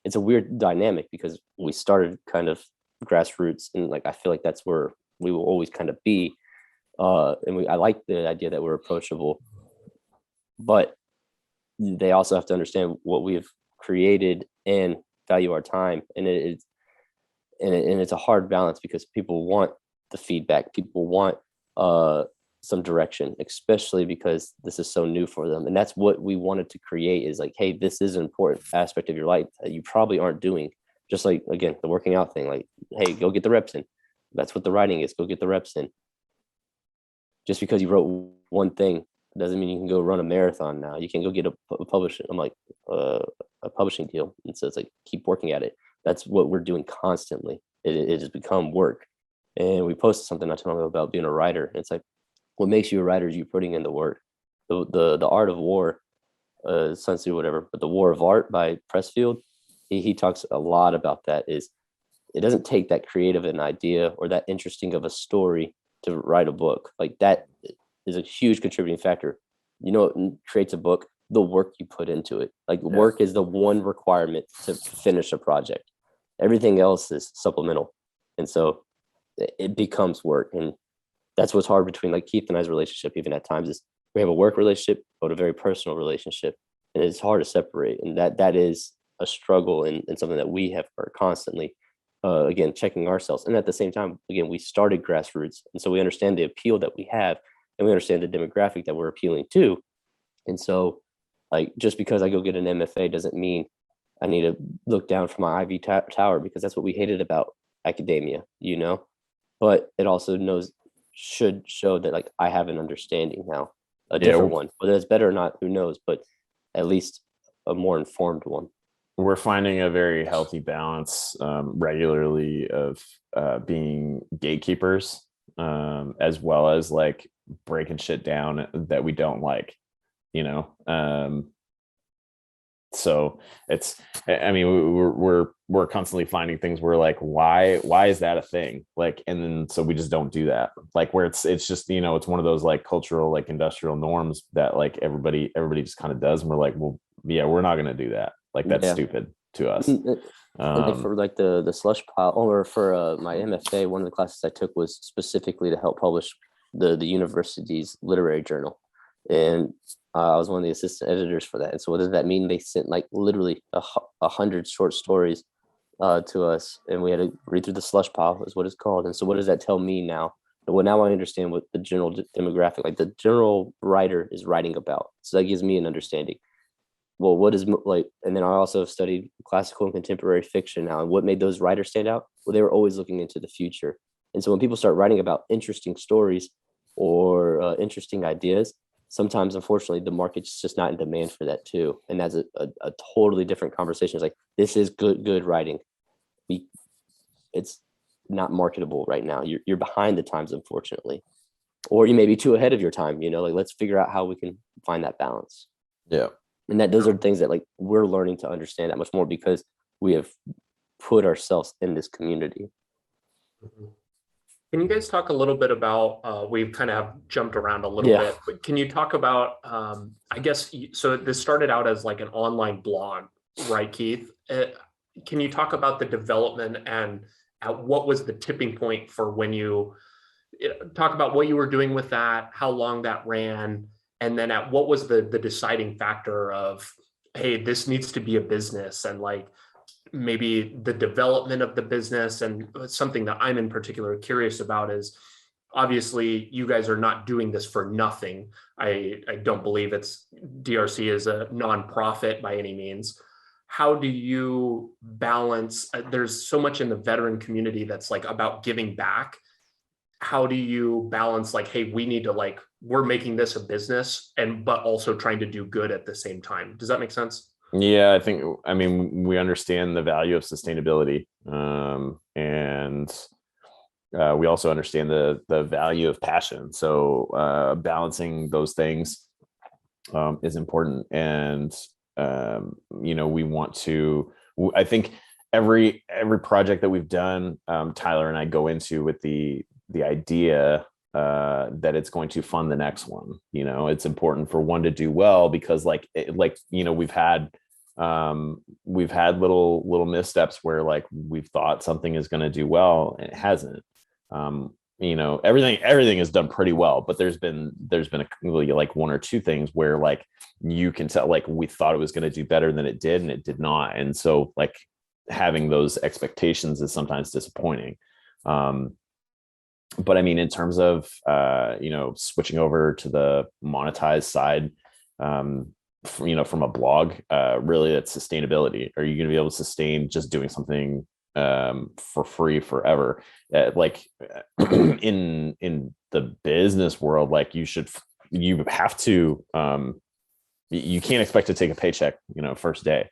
Speaker 4: it's a weird dynamic, because we started kind of grassroots, and like I feel like that's where we will always kind of be. I like the idea that we're approachable, but they also have to understand what we've created and value our time. And it's a hard balance, because people want the feedback. People want some direction, especially because this is so new for them. And that's what we wanted to create, is like, hey, this is an important aspect of your life that you probably aren't doing. Just like, again, the working out thing, like, hey, go get the reps in. That's what the writing is. Go get the reps in. Just because you wrote one thing doesn't mean you can go run a marathon now. You can go get a publishing. I'm like, a publishing deal. And so it's like, keep working at it. That's what we're doing constantly. It has become work. And we posted something not too long ago about being a writer. And it's like, what makes you a writer is you putting in the work. The Art of War, Sun Tzu, whatever, but The War of Art by Pressfield, he talks a lot about that. Is it doesn't take that creative an idea or that interesting of a story to write a book. Like, that is a huge contributing factor. You know, what creates a book? The work you put into it. Like, work is the one requirement to finish a project. Everything else is supplemental. And so it becomes work. And that's what's hard between like Keith and I's relationship, even at times, is we have a work relationship, but a very personal relationship. And it's hard to separate. And that is a struggle and something that we are constantly, again, checking ourselves. And at the same time, again, we started grassroots. And so we understand the appeal that we have, and we understand the demographic that we're appealing to. And so, like, just because I go get an MFA doesn't mean I need to look down from my Ivy tower, because that's what we hated about academia, you know? But it also should show that, like, I have an understanding now, a different one. Whether it's better or not, who knows? But at least a more informed one.
Speaker 2: We're finding a very healthy balance regularly of being gatekeepers, as well as like breaking shit down that we don't like, you know. So it's, I mean, we're constantly finding things where like, why is that a thing? Like, and then so we just don't do that. Like, where it's just, you know, it's one of those like cultural, like industrial norms that like everybody just kind of does, and we're like, well, yeah, we're not gonna do that. Like, that's stupid to us.
Speaker 4: And like for like the slush pile, or for my MFA, one of the classes I took was specifically to help publish the university's literary journal, and I was one of the assistant editors for that. And so what does that mean? They sent like literally 100 short stories to us, and we had to read through the slush pile, is what it's called. And so what does that tell me now? Well, now I understand what the general demographic, like the general writer, is writing about. So that gives me an understanding. Well, what is like, and then I also studied classical and contemporary fiction now. And what made those writers stand out? Well, they were always looking into the future. And so when people start writing about interesting stories or interesting ideas, sometimes, unfortunately, the market's just not in demand for that too. And that's a totally different conversation. It's like, this is good writing. It's not marketable right now. You're behind the times, unfortunately. Or you may be too ahead of your time, you know, like, let's figure out how we can find that balance.
Speaker 2: Yeah.
Speaker 4: And those are things that like we're learning to understand that much more, because we have put ourselves in this community.
Speaker 1: Mm-hmm. Can you guys talk a little bit about, we've kind of jumped around a little bit, but can you talk about, I guess, so this started out as like an online blog, right, Keith? Can you talk about the development and what was the tipping point for when you talk about what you were doing with that, how long that ran, and then what was the deciding factor of, hey, this needs to be a business, and like, maybe the development of the business. And something that I'm in particular curious about is, obviously you guys are not doing this for nothing. I don't believe DRC is a nonprofit by any means. How do you balance, there's so much in the veteran community that's like about giving back. How do you balance like, hey, we need to like, we're making this a business, but also trying to do good at the same time? Does that make sense?
Speaker 2: Yeah, I mean, we understand the value of sustainability, and we also understand the value of passion. So balancing those things is important. And you know, we want to. I think every project that we've done, Tyler and I go into with the idea that it's going to fund the next one. You know, it's important for one to do well, because like you know, we've had little missteps where like we've thought something is going to do well and it hasn't. You know, everything is done pretty well, but there's been like one or two things where like you can tell like we thought it was going to do better than it did, and it did not. And so like having those expectations is sometimes disappointing. but I mean, in terms of switching over to the monetized side, from a blog, really, it's sustainability. Are you going to be able to sustain just doing something for free forever? In the business world, like you have to, you can't expect to take a paycheck, first day.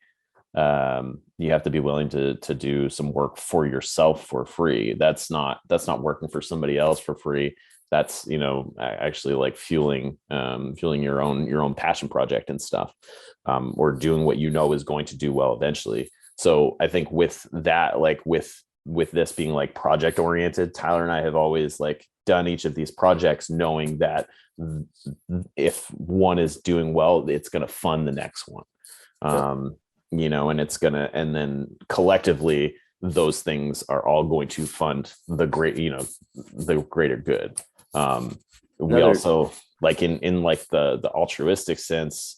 Speaker 2: You have to be willing to do some work for yourself for free. That's not working for somebody else for free. That's actually like fueling your own passion project and stuff, or doing what is going to do well eventually. So I think with that, like with this being like project oriented, Tyler and I have always like done each of these projects knowing that if one is doing well, it's going to fund the next one. And then collectively those things are all going to fund the greater good. We also, like in like the altruistic sense,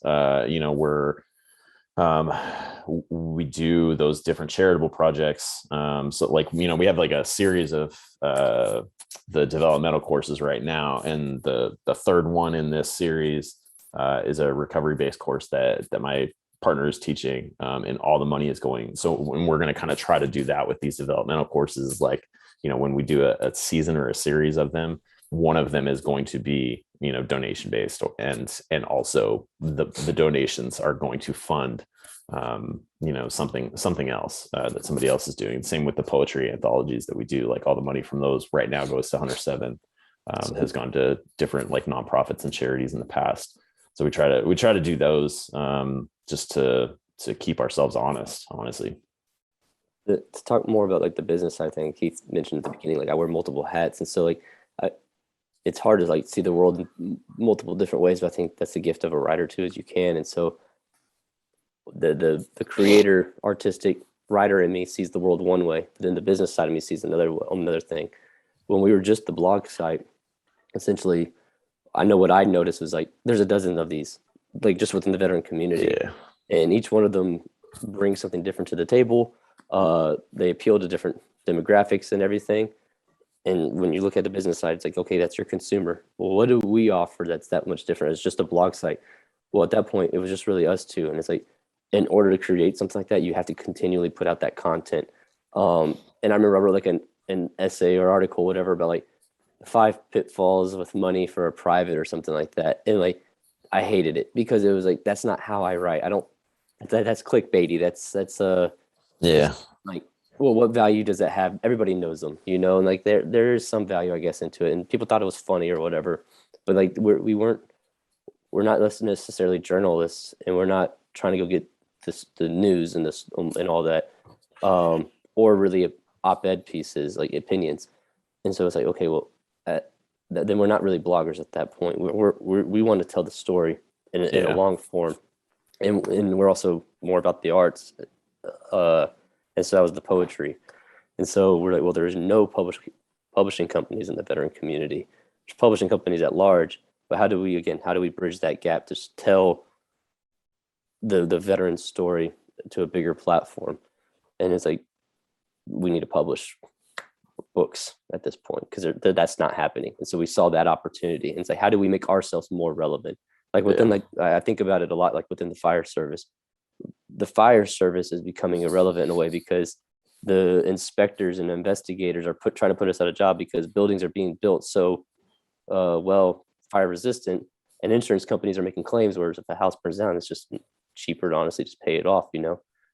Speaker 2: we do those different charitable projects. So like, we have like a series of the developmental courses right now, and the third one in this series is a recovery-based course that my partner is teaching, and all the money is going. So when we're going to kind of try to do that with these developmental courses, like, when we do a season or a series of them, one of them is going to be, donation based, and also the donations are going to fund, something else that somebody else is doing. Same with the poetry anthologies that we do. Like all the money from those right now goes to 107, has gone to different like nonprofits and charities in the past. So we try to do those, just to keep ourselves honest, honestly.
Speaker 4: To talk more about like the business side thing, Keith mentioned at the beginning, like I wear multiple hats, and so like it's hard to like see the world in multiple different ways. But I think that's the gift of a writer too, as you can. And so the creator, artistic writer in me sees the world one way, but then the business side of me sees another thing. When we were just the blog site, essentially, I know what I noticed was like there's a dozen of these, like just within the veteran community, and each one of them brings something different to the table. They appeal to different demographics and everything. And when you look at the business side, it's like, okay, that's your consumer. Well, what do we offer that's that much different? It's just a blog site. Well, at that point, it was just really us two. And it's like, in order to create something like that, you have to continually put out that content. And I remember I wrote like an essay or article, whatever, about like 5 pitfalls with money for a private or something like that. And like, I hated it because it was like, that's not how I write. That's clickbaity. That's like, well, what value does it have? Everybody knows them, and like there's some value, I guess, into it. And people thought it was funny or whatever, but like we're not necessarily journalists, and we're not trying to go get the news and this and all that, or really op-ed pieces, like opinions. And so it's like, okay, well, then we're not really bloggers at that point. We want to tell the story in a long form, and we're also more about the arts. And so that was the poetry. And so we're like, well, there's no publishing companies in the veteran community. There's publishing companies at large, but how do we bridge that gap to tell the veteran story to a bigger platform? And it's like, we need to publish books at this point because that's not happening. And so we saw that opportunity. And it's like, how do we make ourselves more relevant? Like within, like, I think about it a lot, like within the fire service. The fire service is becoming irrelevant in a way because the inspectors and investigators are trying to put us out of job because buildings are being built so fire resistant, and insurance companies are making claims, whereas if a house burns down, it's just cheaper to honestly just pay it off,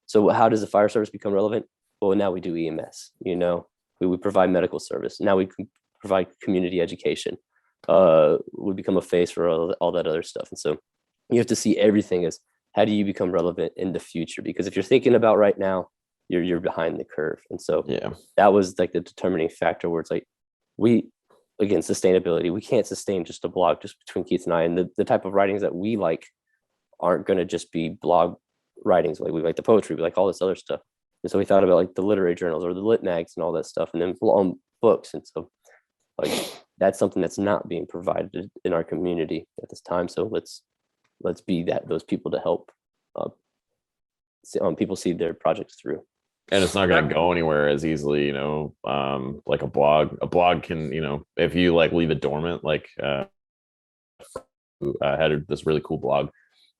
Speaker 4: So how does the fire service become relevant? Well, now we do EMS, we provide medical service. Now we can provide community education. We become a face for all that other stuff. And so you have to see everything as, how do you become relevant in the future? Because if you're thinking about right now, you're behind the curve. And so that was like the determining factor where it's like, again, sustainability, we can't sustain just a blog just between Keith and I. And the type of writings that we like aren't going to just be blog writings. Like we like the poetry, we like all this other stuff. And so we thought about like the literary journals or the lit mags and all that stuff, and then books. And so like, that's something that's not being provided in our community at this time. So let's be those people to help people see their projects through.
Speaker 2: And it's not going to go anywhere as easily, like a blog can, if you like leave it dormant, like had this really cool blog,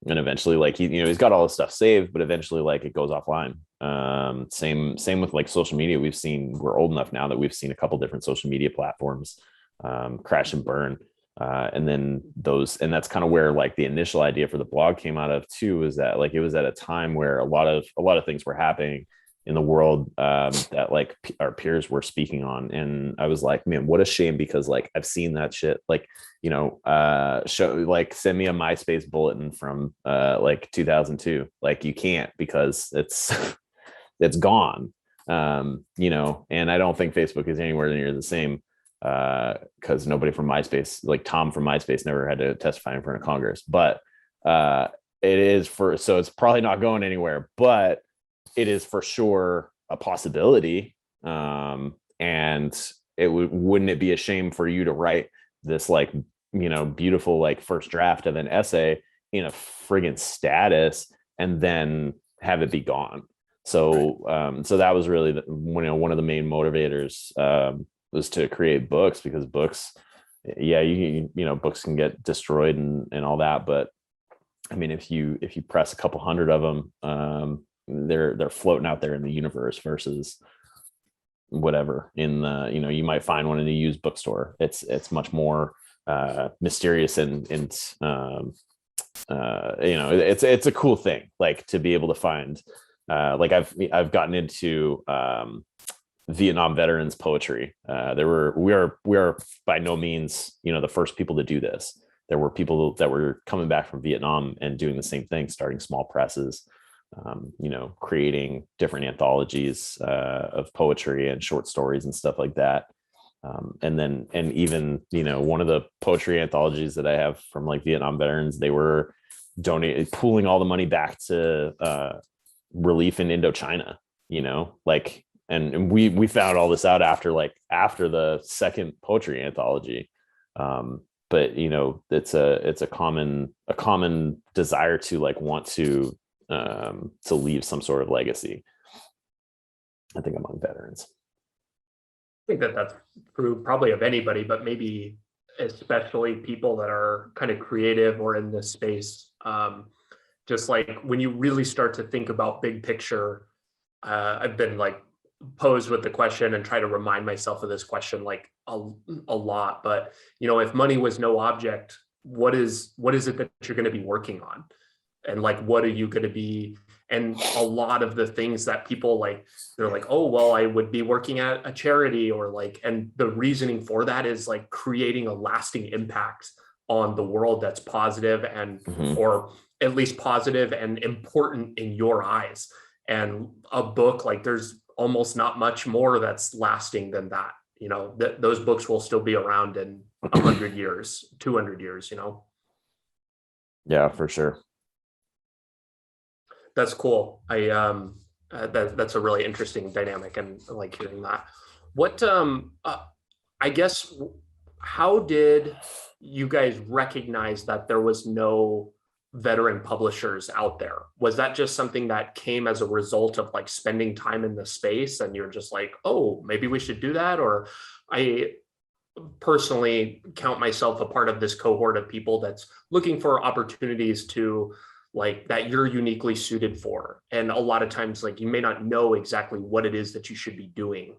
Speaker 2: and eventually like he's got all this stuff saved, but eventually like it goes offline. Same with like social media. We're old enough now that we've seen a couple different social media platforms crash and burn. And that's kind of where like the initial idea for the blog came out of too, is that like it was at a time where a lot of things were happening in the world that like our peers were speaking on. And I was like, man, what a shame, because like I've seen that shit, like, send me a MySpace bulletin from like 2002. Like you can't, because it's gone. And I don't think Facebook is anywhere near the same, because nobody from MySpace, like Tom from MySpace, never had to testify in front of Congress. But so it's probably not going anywhere, but it is for sure a possibility. And wouldn't it be a shame for you to write this like, beautiful like first draft of an essay in a friggin' status and then have it be gone? So so that was really one of the main motivators, was to create books, because books, books can get destroyed and all that. But I mean, if you press a couple hundred of them, they're floating out there in the universe, versus whatever in the, you might find one in a used bookstore. It's much more mysterious and it's a cool thing, like to be able to find, like I've gotten into Vietnam veterans poetry. We are by no means, the first people to do this. There were people that were coming back from Vietnam and doing the same thing, starting small presses, creating different anthologies of poetry and short stories and stuff like that. And even, one of the poetry anthologies that I have from like Vietnam veterans, they were pooling all the money back to relief in Indochina, like, and we found all this out after the second poetry anthology. But it's a common desire to like want to leave some sort of legacy, I think, among veterans.
Speaker 1: I think that's true probably of anybody, but maybe especially people that are kind of creative or in this space. Just like when you really start to think about big picture, I've been like posed with the question and try to remind myself of this question like a lot. But if money was no object, what is it that you're going to be working on? And like, what are you going to be? And a lot of the things that people like, they're like, oh, well, I would be working at a charity, or like, and the reasoning for that is like creating a lasting impact on the world that's positive and, or at least positive and important in your eyes. And a book, like there's almost not much more that's lasting than that. Those books will still be around in 100 years, 200 years,
Speaker 2: Yeah, for sure.
Speaker 1: That's cool. That's a really interesting dynamic, and I like hearing that. What I guess, how did you guys recognize that there was no veteran publishers out there? Was that just something that came as a result of like spending time in the space and you're just like, oh, maybe we should do that? Or I personally count myself a part of this cohort of people that's looking for opportunities to like that you're uniquely suited for. And a lot of times, like you may not know exactly what it is that you should be doing.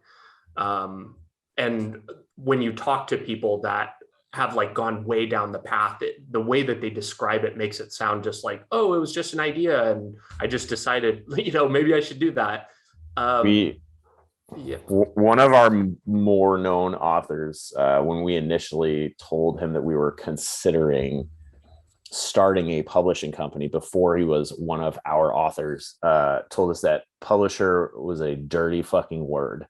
Speaker 1: And when you talk to people that have like gone way down the path, the way that they describe it makes it sound just like, oh, it was just an idea and I just decided, maybe I should do that.
Speaker 2: One of our more known authors, when we initially told him that we were considering starting a publishing company before he was one of our authors, told us that publisher was a dirty fucking word.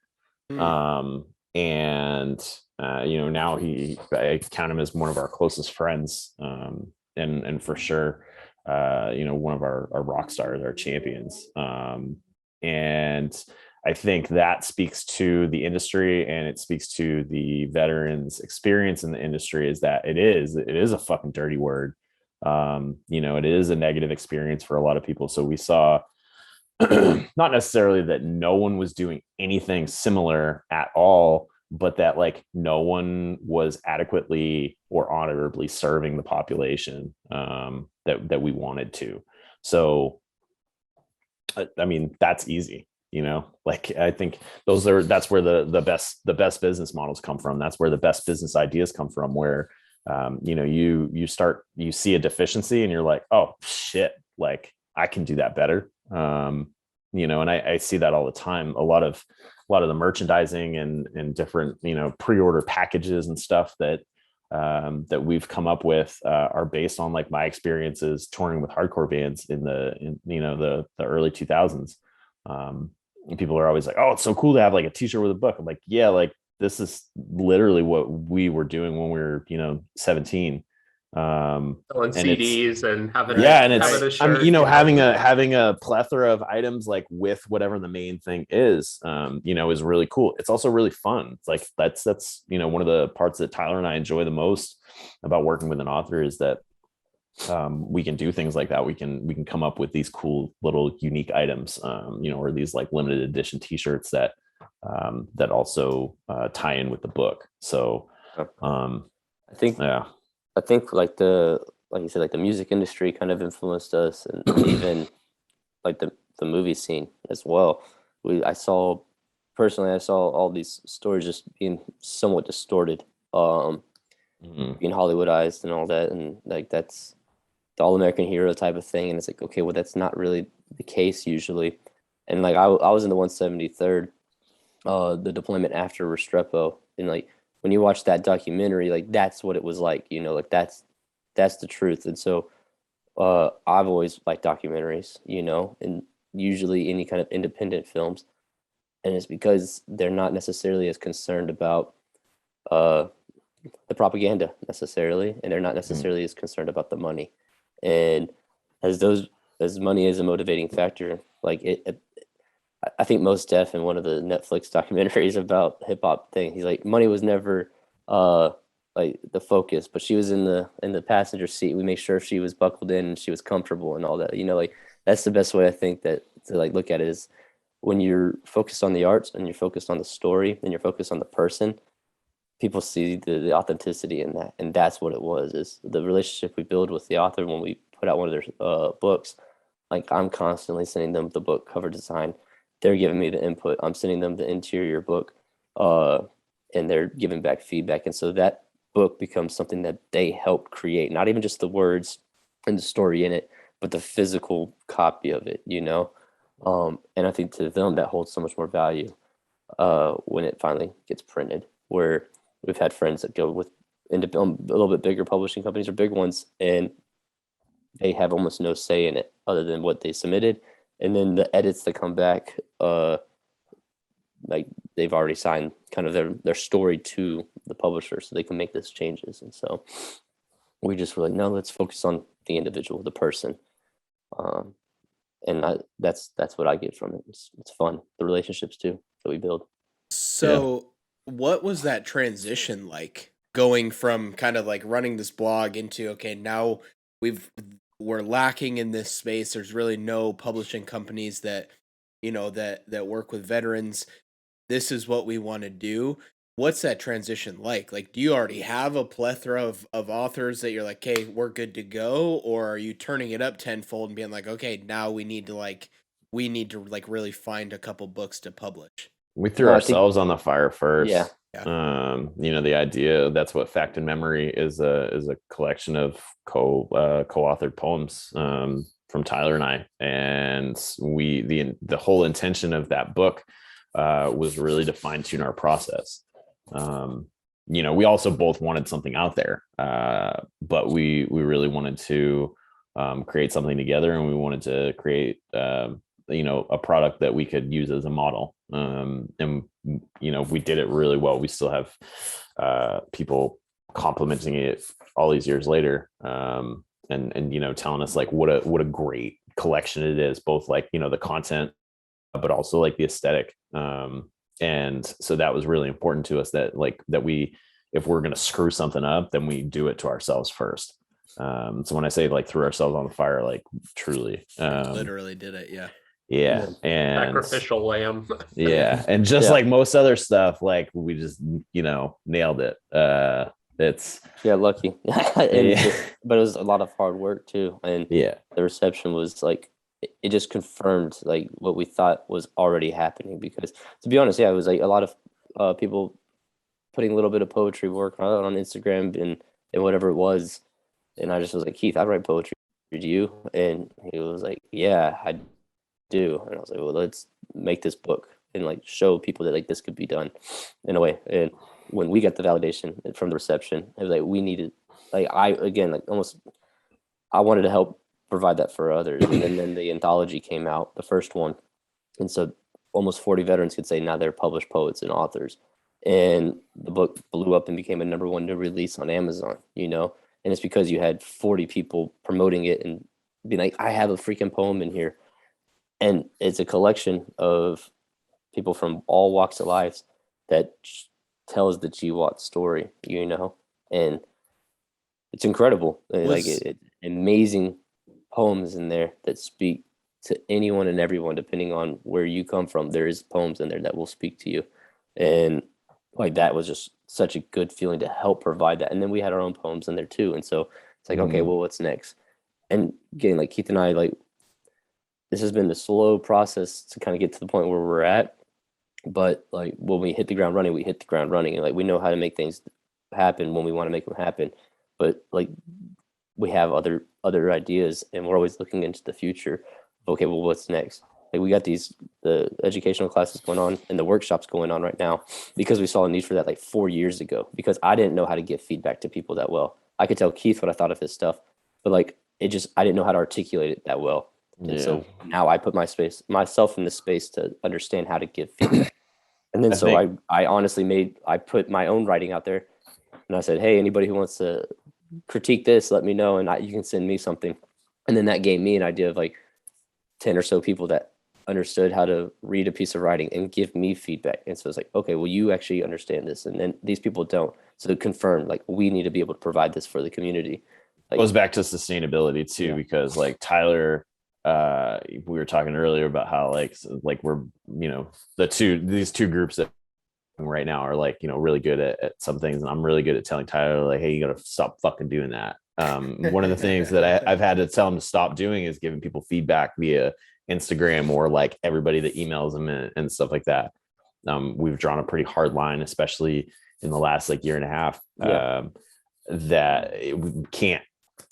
Speaker 2: And now I count him as one of our closest friends, and for sure, one of our rock stars, our champions. And I think that speaks to the industry, and it speaks to the veterans' experience in the industry, is that it is a fucking dirty word. It is a negative experience for a lot of people. So we saw not necessarily that no one was doing anything similar at all, but that like no one was adequately or honorably serving the population that we wanted to. So, I mean, that's easy, like I think that's where the best business models come from. That's where the best business ideas come from, where you see a deficiency and you're like, oh shit, like I can do that better. And I see that all the time. A lot of the merchandising and different, pre-order packages and stuff that we've come up with are based on like my experiences touring with hardcore bands in the early 2000s. And people are always like, oh, it's so cool to have like a t-shirt with a book. I'm like, yeah, like this is literally what we were doing when we were 17.
Speaker 1: Selling CDs and having
Speaker 2: a
Speaker 1: shirt,
Speaker 2: having a plethora of items like with whatever the main thing is really cool. It's also really fun. It's like that's one of the parts that Tyler and I enjoy the most about working with an author is that we can do things like that. We can come up with these cool little unique items, or these like limited edition t-shirts that also tie in with the book. So
Speaker 4: I think like you said, like the music industry kind of influenced us, and even like the movie scene as well. I saw all these stories just being somewhat distorted, being Hollywoodized and all that, and like that's the all-American hero type of thing. And it's like, okay, well, that's not really the case usually. And like I was in the 173rd, the deployment after Restrepo, and like when you watch that documentary, like that's what it was like, like that's the truth. And so I've always liked documentaries, and usually any kind of independent films. And it's because they're not necessarily as concerned about the propaganda necessarily, and they're not necessarily as concerned about the money. And as money is a motivating factor, like I think Mos Def in one of the Netflix documentaries about hip hop thing, he's like, money was never like the focus, but she was in the passenger seat. We made sure she was buckled in and she was comfortable and all that. Like that's the best way I think that to like look at it is when you're focused on the arts and you're focused on the story and you're focused on the person, people see the authenticity in that. And that's what it was, is the relationship we build with the author when we put out one of their books. Like I'm constantly sending them the book cover design. They're giving me the input. I'm sending them the interior book, and they're giving back feedback. And so that book becomes something that they help create, not even just the words and the story in it, but the physical copy of it, And I think to them that holds so much more value when it finally gets printed, where we've had friends that go with a little bit bigger publishing companies or big ones, and they have almost no say in it other than what they submitted. And then the edits that come back, like they've already signed kind of their story to the publisher so they can make those changes. And so we just were like, no, let's focus on the individual, the person. And that's what I get from it. It's fun. The relationships too that we build.
Speaker 3: So what was that transition like, going from kind of like running this blog into, okay, now we're lacking in this space. There's really no publishing companies that, that work with veterans. This is what we want to do. What's that transition like? Like, do you already have a plethora of authors that you're like, okay, we're good to go? Or are you turning it up tenfold and being like, okay, now we need to really find a couple books to publish?
Speaker 2: We threw ourselves on the fire first.
Speaker 3: Yeah.
Speaker 2: The idea, that's what Fact and Memory is a collection of co-authored poems from Tyler and I. And the whole intention of that book was really to fine tune our process. We also both wanted something out there, but we really wanted to create something together, and we wanted to create a product that we could use as a model. And we did it really well. We still have people complimenting it all these years later, and telling us like what a great collection it is, both like the content, but also like the aesthetic. And so that was really important to us, that we, if we're going to screw something up, then we do it to ourselves first. So when I say like threw ourselves on the fire, like truly,
Speaker 3: literally did it. Yeah.
Speaker 2: Yeah. And
Speaker 1: sacrificial lamb.
Speaker 2: Yeah. And just like most other stuff, like we just, nailed it. It's
Speaker 4: lucky. But it was a lot of hard work too. And
Speaker 2: the
Speaker 4: reception was like, it just confirmed like what we thought was already happening, because to be honest, it was like a lot of people putting a little bit of poetry work on Instagram and whatever it was. And I just was like, Keith, I write poetry. Do you? And he was like, yeah, I do. And I was like, well, let's make this book and like show people that like this could be done in a way. And when we got the validation from the reception, it was like we needed, like I wanted to help provide that for others. And then the anthology came out, the first one, and so almost 40 veterans could say now they're published poets and authors. And the book blew up and became a #1 new release on Amazon, and it's because you had 40 people promoting it and being like, I have a freaking poem in here. And it's a collection of people from all walks of life that tells the GWAT story, and it's incredible. Like amazing poems in there that speak to anyone and everyone, depending on where you come from. There is poems in there that will speak to you. And like, that was just such a good feeling to help provide that. And then we had our own poems in there too. And so it's like, okay, well, what's next? And again, like Keith and I, like, this has been the slow process to kind of get to the point where we're at. But like, when we hit the ground running, we hit the ground running, and like, we know how to make things happen when we want to make them happen. But like, we have other ideas, and we're always looking into the future. Okay, well, what's next? Like, we got the educational classes going on and the workshops going on right now because we saw a need for that like 4 years ago, because I didn't know how to give feedback to people that well. I could tell Keith what I thought of his stuff, but like, I didn't know how to articulate it that well. And so now I put myself in the space to understand how to give feedback. And then I honestly I put my own writing out there, and I said, hey, anybody who wants to critique this, let me know, and you can send me something. And then that gave me an idea of like 10 or so people that understood how to read a piece of writing and give me feedback. And so it's like, okay, well, you actually understand this, and then these people don't. So to confirm, like, we need to be able to provide this for the community. Like,
Speaker 2: goes back to sustainability too, because like Tyler, we were talking earlier about how like we're, these two groups that right now are like, really good at some things, and I'm really good at telling Tyler like, hey, you gotta stop fucking doing that. One of the things that I've had to tell him to stop doing is giving people feedback via Instagram or like everybody that emails them and stuff like that. We've drawn a pretty hard line, especially in the last like year and a half, that we can't.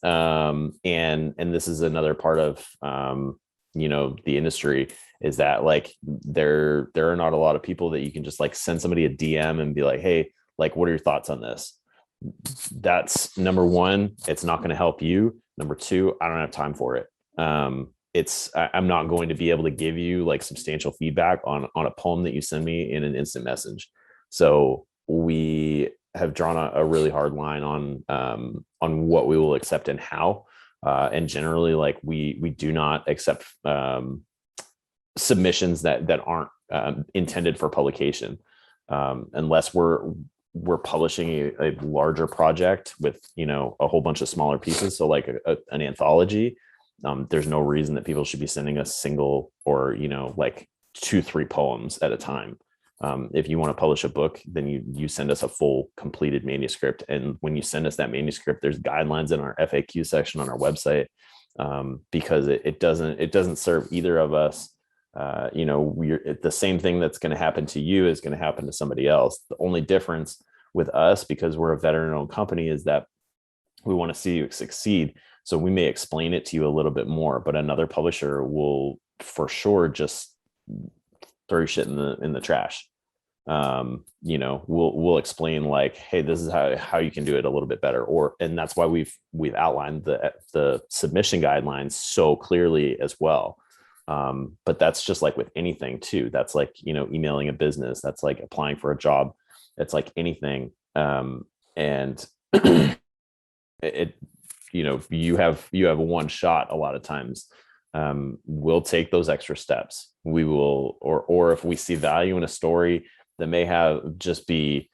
Speaker 2: And this is another part of the industry, is that like there are not a lot of people that you can just like send somebody a DM and be like, hey, like, what are your thoughts on this? That's number one, it's not going to help you. Number two, I don't have time for it. I'm not going to be able to give you like substantial feedback on a poem that you send me in an instant message. So we have drawn a really hard line on what we will accept and how. And generally, like we do not accept submissions that aren't intended for publication, unless we're publishing a larger project with a whole bunch of smaller pieces. So like an anthology. There's no reason that people should be sending us single or like 2-3 poems at a time. If you want to publish a book, then you send us a full completed manuscript. And when you send us that manuscript, there's guidelines in our FAQ section on our website, because it doesn't serve either of us. The same thing that's going to happen to you is going to happen to somebody else. The only difference with us, because we're a veteran-owned company, is that we want to see you succeed. So we may explain it to you a little bit more, but another publisher will for sure just throw your shit in the trash. We'll explain like, hey, this is how you can do it a little bit better, and that's why we've outlined the submission guidelines so clearly as well. But that's just like with anything too. That's like, emailing a business, that's like applying for a job. It's like anything. And you have one shot a lot of times. We'll take those extra steps. We will, or if we see value in a story that may have just be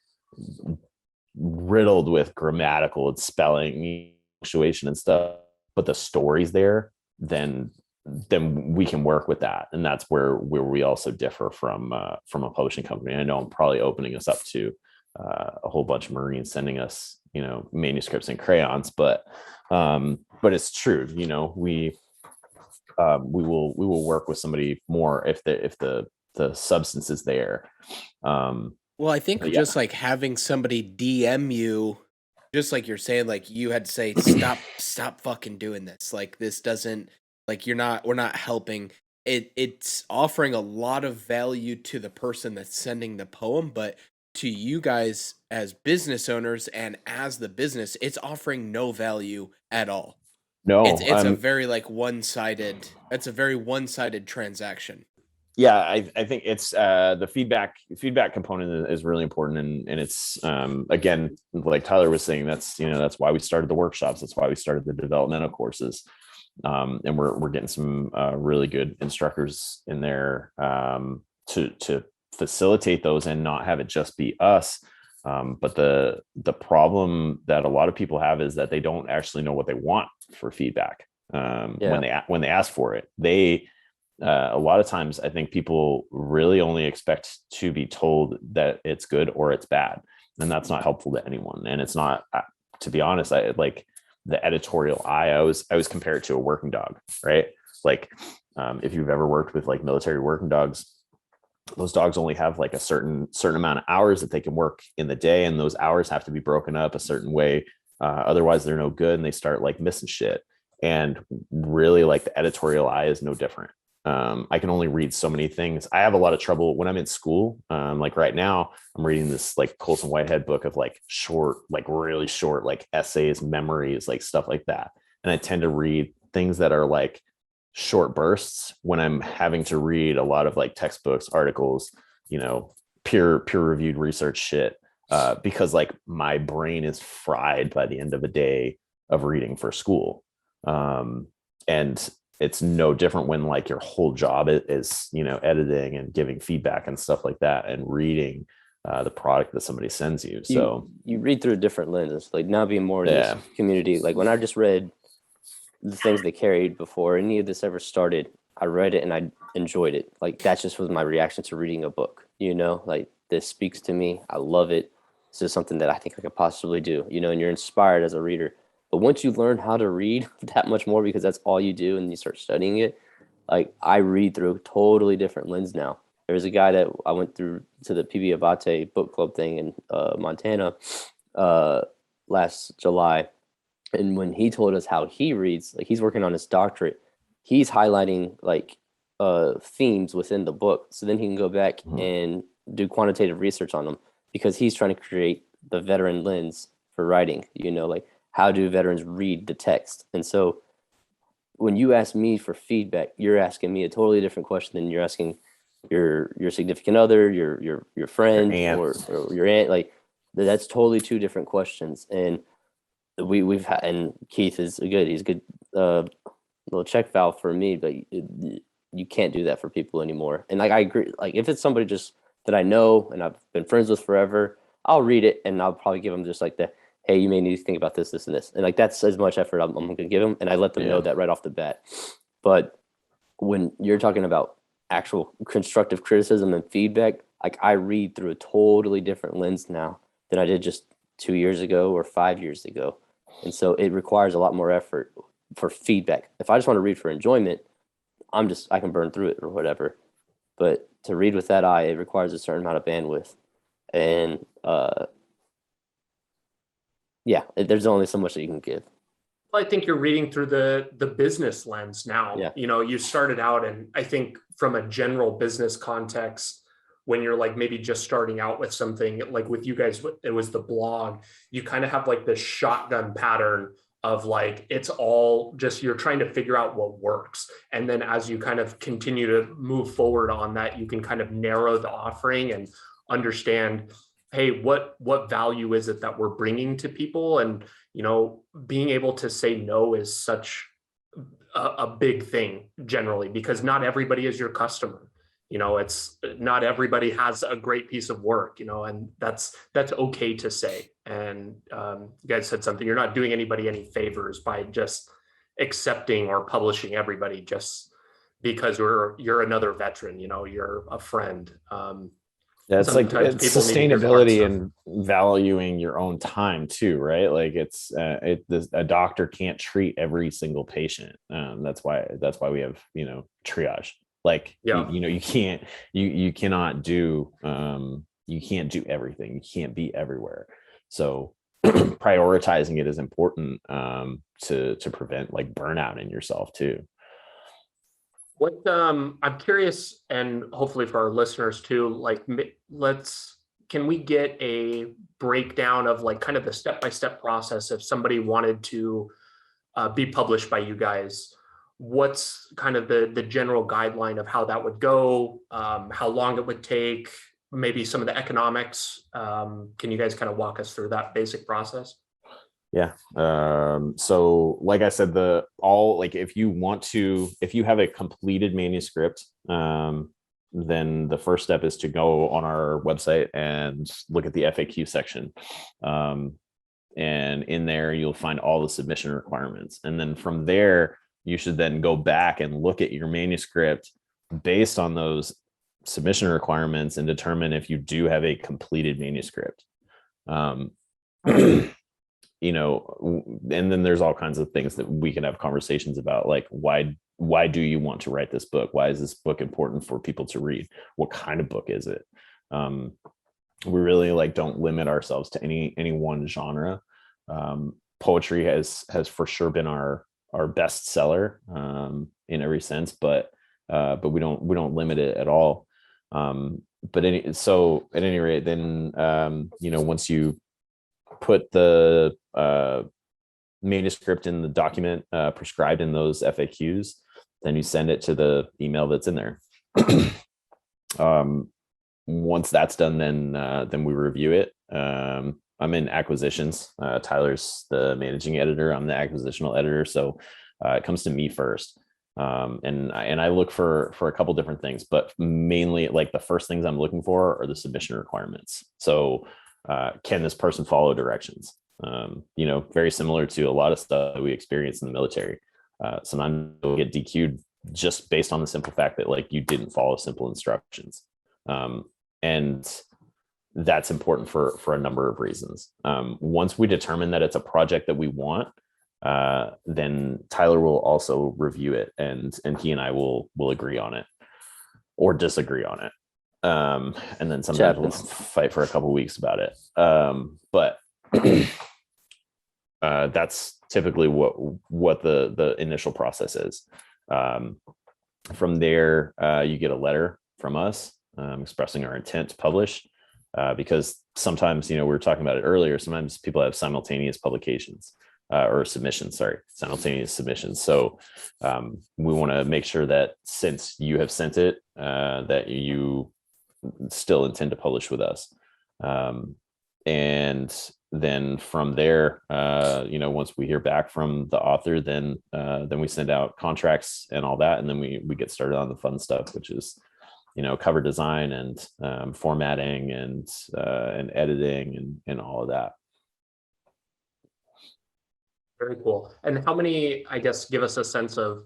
Speaker 2: riddled with grammatical and spelling punctuation and stuff, but the story's there, then then we can work with that. And that's where we also differ from a publishing company. I know I'm probably opening us up to a whole bunch of Marines sending us, manuscripts and crayons, but it's true. We will work with somebody more if the substance is there.
Speaker 3: Well, I think just like having somebody DM you, just like you're saying, like you had to say, stop fucking doing this. Like this doesn't, like we're not helping. It's offering a lot of value to the person that's sending the poem, but to you guys as business owners and as the business, it's offering no value at all.
Speaker 2: No,
Speaker 3: it's a very like one-sided. It's a very one-sided transaction.
Speaker 2: Yeah, I think it's the feedback component is really important, and it's again, like Tyler was saying, that's why we started the workshops, that's why we started the developmental courses, and we're getting some really good instructors in there to facilitate those and not have it just be us. But the problem that a lot of people have is that they don't actually know what they want for feedback when they ask for it. A lot of times I think people really only expect to be told that it's good or it's bad, and that's not helpful to anyone. And it's not, to be honest, I like the editorial eye. I always compare it to a working dog, right? Like if you've ever worked with like military working dogs, those dogs only have like a certain amount of hours that they can work in the day, and those hours have to be broken up a certain way. Otherwise they're no good, and they start like missing shit. And really, like, the editorial eye is no different. I can only read so many things. I have a lot of trouble when I'm in school. Like right now, I'm reading this like Colson Whitehead book of like short, like really short, like essays, memories, like stuff like that. And I tend to read things that are like short bursts when I'm having to read a lot of like textbooks, articles, peer reviewed research shit, because like my brain is fried by the end of a day of reading for school. And it's no different when like your whole job is editing and giving feedback and stuff like that, and reading the product that somebody sends you. So
Speaker 4: you read through different lenses, like now being more in this community. Like when I just read the things they carried before any of this ever started, I read it and I enjoyed it. Like that just was my reaction to reading a book, like this speaks to me. I love it. This is something that I think I could possibly do, and you're inspired as a reader. But once you learn how to read that much more, because that's all you do, and you start studying it, like I read through a totally different lens now. There was a guy that I went through to the PB Abate book club thing in Montana last July. And when he told us how he reads, like he's working on his doctorate, he's highlighting like themes within the book. So then he can go back and do quantitative research on them, because he's trying to create the veteran lens for writing, like how do veterans read the text? And so when you ask me for feedback, you're asking me a totally different question than you're asking your significant other, your friend, or your aunt. Like that's totally two different questions. And we've had, and Keith he's a good little check valve for me, but you can't do that for people anymore. And like I agree, like if it's somebody just that I know and I've been friends with forever, I'll read it and I'll probably give them just like hey, you may need to think about this, this, and this. And like, that's as much effort I'm going to give them. And I let them know that right off the bat. But when you're talking about actual constructive criticism and feedback, like I read through a totally different lens now than I did just 2 years ago or 5 years ago. And so it requires a lot more effort for feedback. If I just want to read for enjoyment, I can burn through it or whatever. But to read with that eye, it requires a certain amount of bandwidth. And, there's only so much that you can give.
Speaker 1: I think you're reading through the business lens now.
Speaker 4: Yeah.
Speaker 1: You started out, and I think from a general business context, when you're like maybe just starting out with something, like with you guys, it was the blog, you kind of have like this shotgun pattern of like, it's all just, you're trying to figure out what works. And then as you kind of continue to move forward on that, you can kind of narrow the offering and understand, hey, what value is it that we're bringing to people? And, being able to say no is such a big thing generally, because not everybody is your customer. It's not everybody has a great piece of work, and that's okay to say. And you guys said something, you're not doing anybody any favors by just accepting or publishing everybody just because you're another veteran, you're a friend.
Speaker 2: Yeah, it's like
Speaker 1: Sometimes
Speaker 2: it's
Speaker 1: people need to hear the hard
Speaker 2: sustainability
Speaker 1: stuff.
Speaker 2: and valuing your own time too, right? Like a doctor can't treat every single patient. That's why we have triage. Like
Speaker 1: Yeah.
Speaker 2: you cannot do you can't do everything. You can't be everywhere. So prioritizing it is important to prevent like burnout in yourself too.
Speaker 1: What I'm curious, and hopefully for our listeners too, like can we get a breakdown of like kind of the step-by-step process if somebody wanted to be published by you guys? What's kind of the general guideline of how that would go, how long it would take, maybe some of the economics? Can you guys kind of walk us through that basic process?
Speaker 2: Yeah. So like I said, if you have a completed manuscript, then the first step is to go on our website and look at the FAQ section. And in there, you'll find all the submission requirements. And then from there, you should then go back and look at your manuscript based on those submission requirements and determine if you do have a completed manuscript. And then there's all kinds of things that we can have conversations about, like why do you want to write this book? Why is this book important for people to read? What kind of book is it? We really don't limit ourselves to any one genre. Poetry has for sure been our best seller in every sense, but we don't limit it at all. At any rate, then once you put the manuscript in the document prescribed in those FAQs, then you send it to the email that's in there. Once that's done, then we review it. I'm in acquisitions. Tyler's the managing editor. I'm the acquisitional editor. So it comes to me first. And I look for a couple different things, but mainly like the first things I'm looking for are the submission requirements. So can this person follow directions? Very similar to a lot of stuff that we experience in the military. Sometimes you'll get DQ'd just based on the simple fact that you didn't follow simple instructions. And that's important for a number of reasons. Once we determine that it's a project that we want, then Tyler will also review it, and he and I will agree on it or disagree on it. And then sometimes we'll fight for a couple of weeks about it. But that's typically what the initial process is. From there, you get a letter from us expressing our intent to publish, because sometimes, we were talking about it earlier, sometimes people have simultaneous publications or submissions, simultaneous submissions. So we want to make sure that since you have sent it, that you still intend to publish with us. And then from there, once we hear back from the author, then we send out contracts and all that. And then we get started on the fun stuff, which is, cover design and formatting and editing and all of that.
Speaker 1: Very cool. And how many, I guess, give us a sense of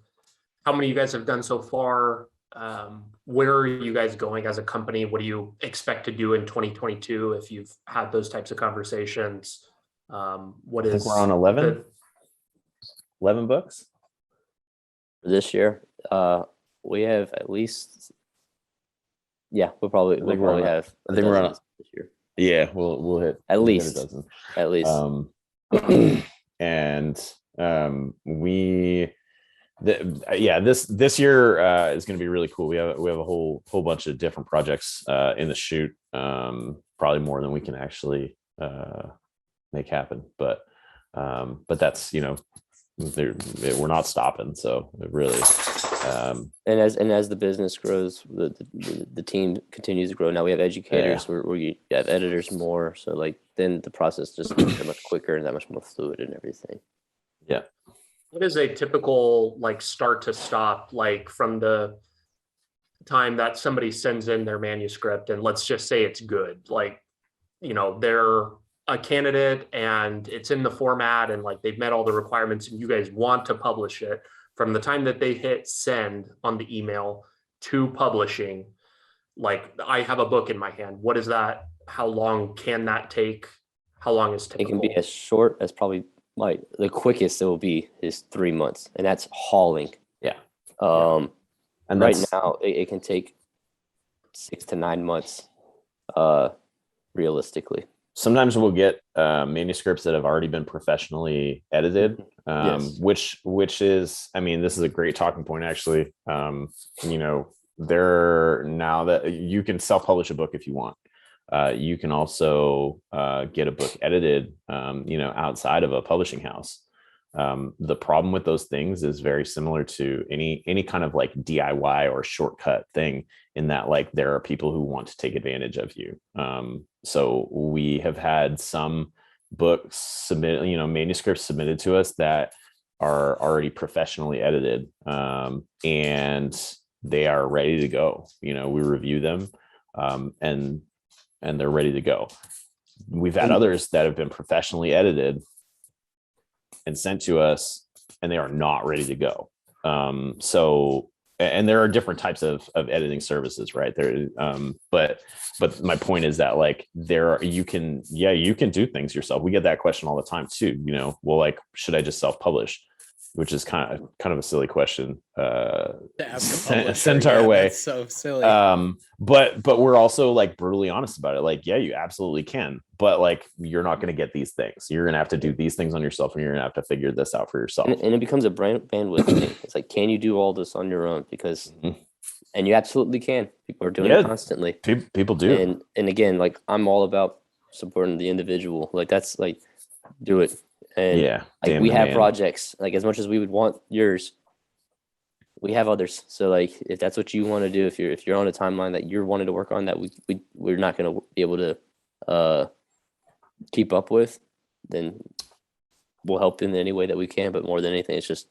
Speaker 1: how many you guys have done so far? Where are you guys going as a company? What do you expect to do in 2022 if you've had those types of conversations? I think
Speaker 2: we're on 11 books
Speaker 4: this year. We have at least, we'll probably have.
Speaker 2: I think we're on this year. Yeah, we'll hit
Speaker 4: at least
Speaker 2: a dozen.
Speaker 4: At least.
Speaker 2: And this year is going to be really cool. We have a whole bunch of different projects in the shoot, probably more than we can actually make happen. But that's we're not stopping. So it really.
Speaker 4: And as the business grows, the team continues to grow. Now we have educators, we have editors more. So then the process just gets that much quicker and that much more fluid and everything.
Speaker 2: Yeah.
Speaker 1: What is a typical start to stop, from the time that somebody sends in their manuscript and let's just say it's good, they're a candidate and it's in the format and they've met all the requirements and you guys want to publish it, from the time that they hit send on the email to publishing, like I have a book in my hand, what is that? How long can that take? How long is typical?
Speaker 4: It can be as short as probably like the quickest it will be is 3 months, and that's hauling.
Speaker 2: Yeah.
Speaker 4: And right now it can take 6 to 9 months, realistically.
Speaker 2: Sometimes we'll get manuscripts that have already been professionally edited,
Speaker 4: Yes.
Speaker 2: which is, I mean, this is a great talking point, actually. You know, there now that you can self-publish a book if you want. You can also get a book edited, you know, outside of a publishing house. The problem with those things is very similar to any kind of like DIY or shortcut thing, in that like there are people who want to take advantage of you. So we have had some books submitted, you know, manuscripts submitted to us that are already professionally edited, and they are ready to go. You know, we review them, and they're ready to go. We've had others that have been professionally edited and sent to us, and they are not ready to go. So, and there are different types of editing services, right there. But my point is that like you can do things yourself. We get that question all the time too. You know, well, like, should I just self-publish? Which is kind of a silly question
Speaker 3: To ask a publisher,
Speaker 2: sent our way.
Speaker 3: That's so silly.
Speaker 2: But we're also like brutally honest about it. Like, yeah, you absolutely can, but like you're not going to get these things. You're going to have to do these things on yourself, and you're going to have to figure this out for yourself.
Speaker 4: And it becomes a bandwidth thing. It's like, can you do all this on your own? Because, and you absolutely can. People are doing it constantly.
Speaker 2: People do.
Speaker 4: And again, like I'm all about supporting the individual. Like that's like, do it. And like we have projects, like as much as we would want yours, we have others. So like if that's what you want to do, if you're on a timeline that you're wanting to work on that we're not going to be able to keep up with, then we'll help in any way that we can. But more than anything, it's just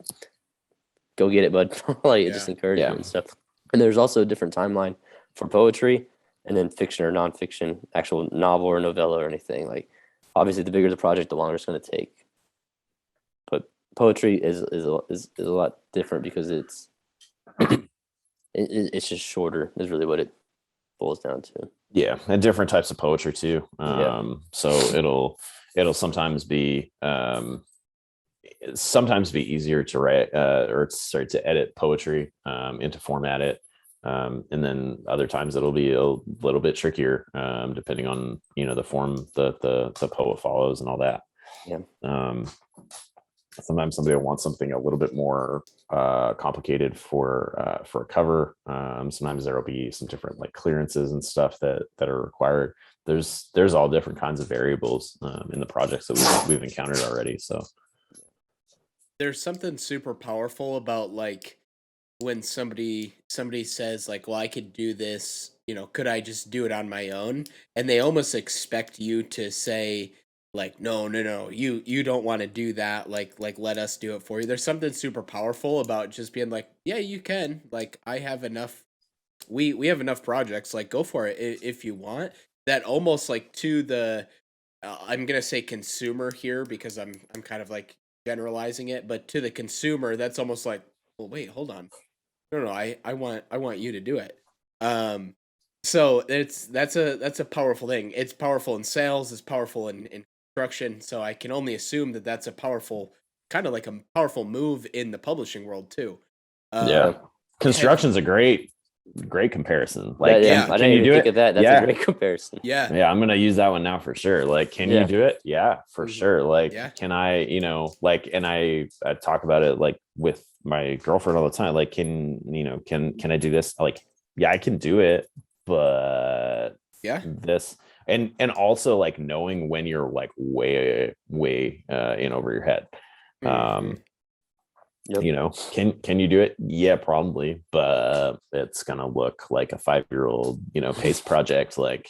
Speaker 4: go get it, bud. Like just encouragement and stuff. And there's also a different timeline for poetry, and then fiction or nonfiction, actual novel or novella or anything. Like obviously the bigger the project, the longer it's going to take. But poetry is a lot different because it's it's just shorter is really what it boils down to. Yeah,
Speaker 2: and different types of poetry too. So it'll sometimes be easier to write to edit poetry, and to format it. And then other times it'll be a little bit trickier, depending on, you know, the form the poet follows and all that. Sometimes somebody will want something a little bit more complicated for a cover. Sometimes there will be some different like clearances and stuff that are required. There's all different kinds of variables in the projects that we've encountered already. So
Speaker 3: there's something super powerful about like when somebody says like, well, I could do this, you know, could I just do it on my own? And they almost expect you to say like, no, you don't want to do that. Like let us do it for you. There's something super powerful about just being like, yeah, you can. Like I have enough. We have enough projects. Like go for it if you want. That almost like to the, I'm gonna say consumer here because I'm kind of like generalizing it, but to the consumer, that's almost like, well, wait, hold on. No, I want you to do it. So that's a powerful thing. It's powerful in sales. It's powerful in construction. So I can only assume that that's a powerful, kind of like a powerful move in the publishing world too.
Speaker 2: Construction's a great comparison. Like,
Speaker 4: I didn't even think of that. That's a great comparison.
Speaker 2: Yeah, I'm gonna use that one now for sure. Like, can you do it? Yeah, for sure. Like, can I, you know, like, and I talk about it like with my girlfriend all the time. Like, can I do this? Like, yeah, I can do it, but this, and also like knowing when you're like way in over your head. You know, can you do it? Yeah, probably, but it's gonna look like a 5-year-old, you know, pace project. Like,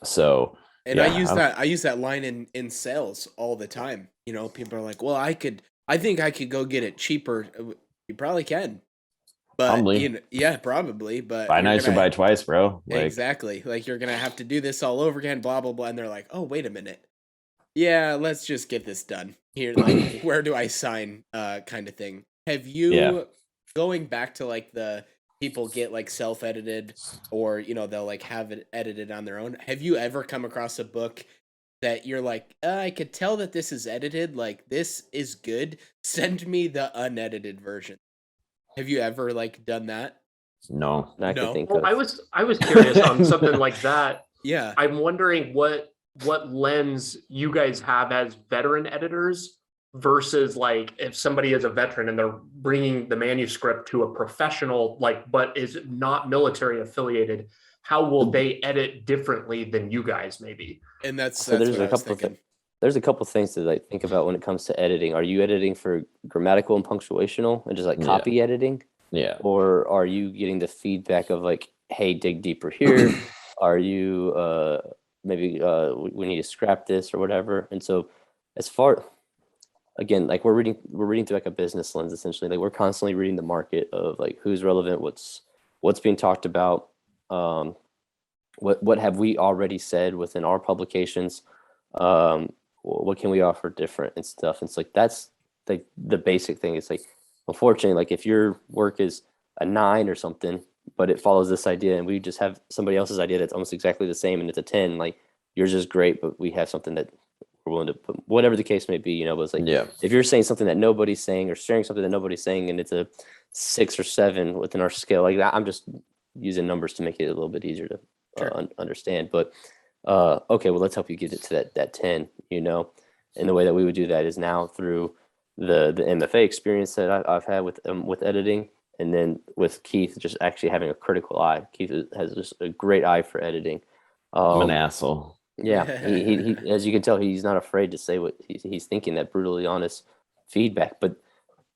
Speaker 2: so.
Speaker 3: And I use that line in sales all the time. You know, people are like, well, I think I could go get it cheaper. You probably can. But probably. You know, probably. But
Speaker 2: buy nicer, buy twice, bro.
Speaker 3: Like, exactly. Like you're gonna have to do this all over again, blah blah blah. And they're like, oh, wait a minute. yeah, let's just get this done here. Like, where do I sign? Kind of thing. Have you
Speaker 2: Yeah.
Speaker 3: going back to like the people get like self-edited, or they'll like have it edited on their own? Have you ever come across a book that you're like, I could tell that this is edited. Like, this is good. Send me the unedited version. Have you ever like done that?
Speaker 2: No.
Speaker 4: that I could
Speaker 3: No.
Speaker 4: think
Speaker 1: Well,
Speaker 4: of.
Speaker 1: I was curious on something like that.
Speaker 3: Yeah.
Speaker 1: I'm wondering what lens you guys have as veteran editors versus like if somebody is a veteran and they're bringing the manuscript to a professional, like, but is not military affiliated. How will they edit differently than you guys maybe?
Speaker 3: And that's
Speaker 4: So there's
Speaker 3: what
Speaker 4: a
Speaker 3: I was
Speaker 4: couple of
Speaker 3: thinking.
Speaker 4: there's a couple things that I think about when it comes to editing. Are you editing for grammatical and punctuational and just like
Speaker 2: Yeah.
Speaker 4: copy editing?
Speaker 2: Yeah.
Speaker 4: Or are you getting the feedback of like, hey, dig deeper here? Are you maybe we need to scrap this or whatever? And so as far again, like we're reading through like a business lens essentially. Like we're constantly reading the market of like who's relevant, what's being talked about, what have we already said within our publications, what can we offer different and stuff. And it's like that's like the basic thing. It's like unfortunately, like if your work is a 9 or something, but it follows this idea and we just have somebody else's idea that's almost exactly the same and it's a 10, like yours is great, but we have something that we're willing to put, whatever the case may be, but it's like,
Speaker 2: Yeah.
Speaker 4: if you're saying something that nobody's saying or sharing something that nobody's saying and it's a 6 or 7 within our scale, like that, I'm just using numbers to make it a little bit easier to understand. But okay, well, let's help you get it to that 10, and the way that we would do that is now through the MFA experience that I've had with editing, and then with Keith just actually having a critical eye. Keith has just a great eye for editing.
Speaker 2: I'm an asshole.
Speaker 4: Yeah, he as you can tell, he's not afraid to say what he's thinking, that brutally honest feedback. But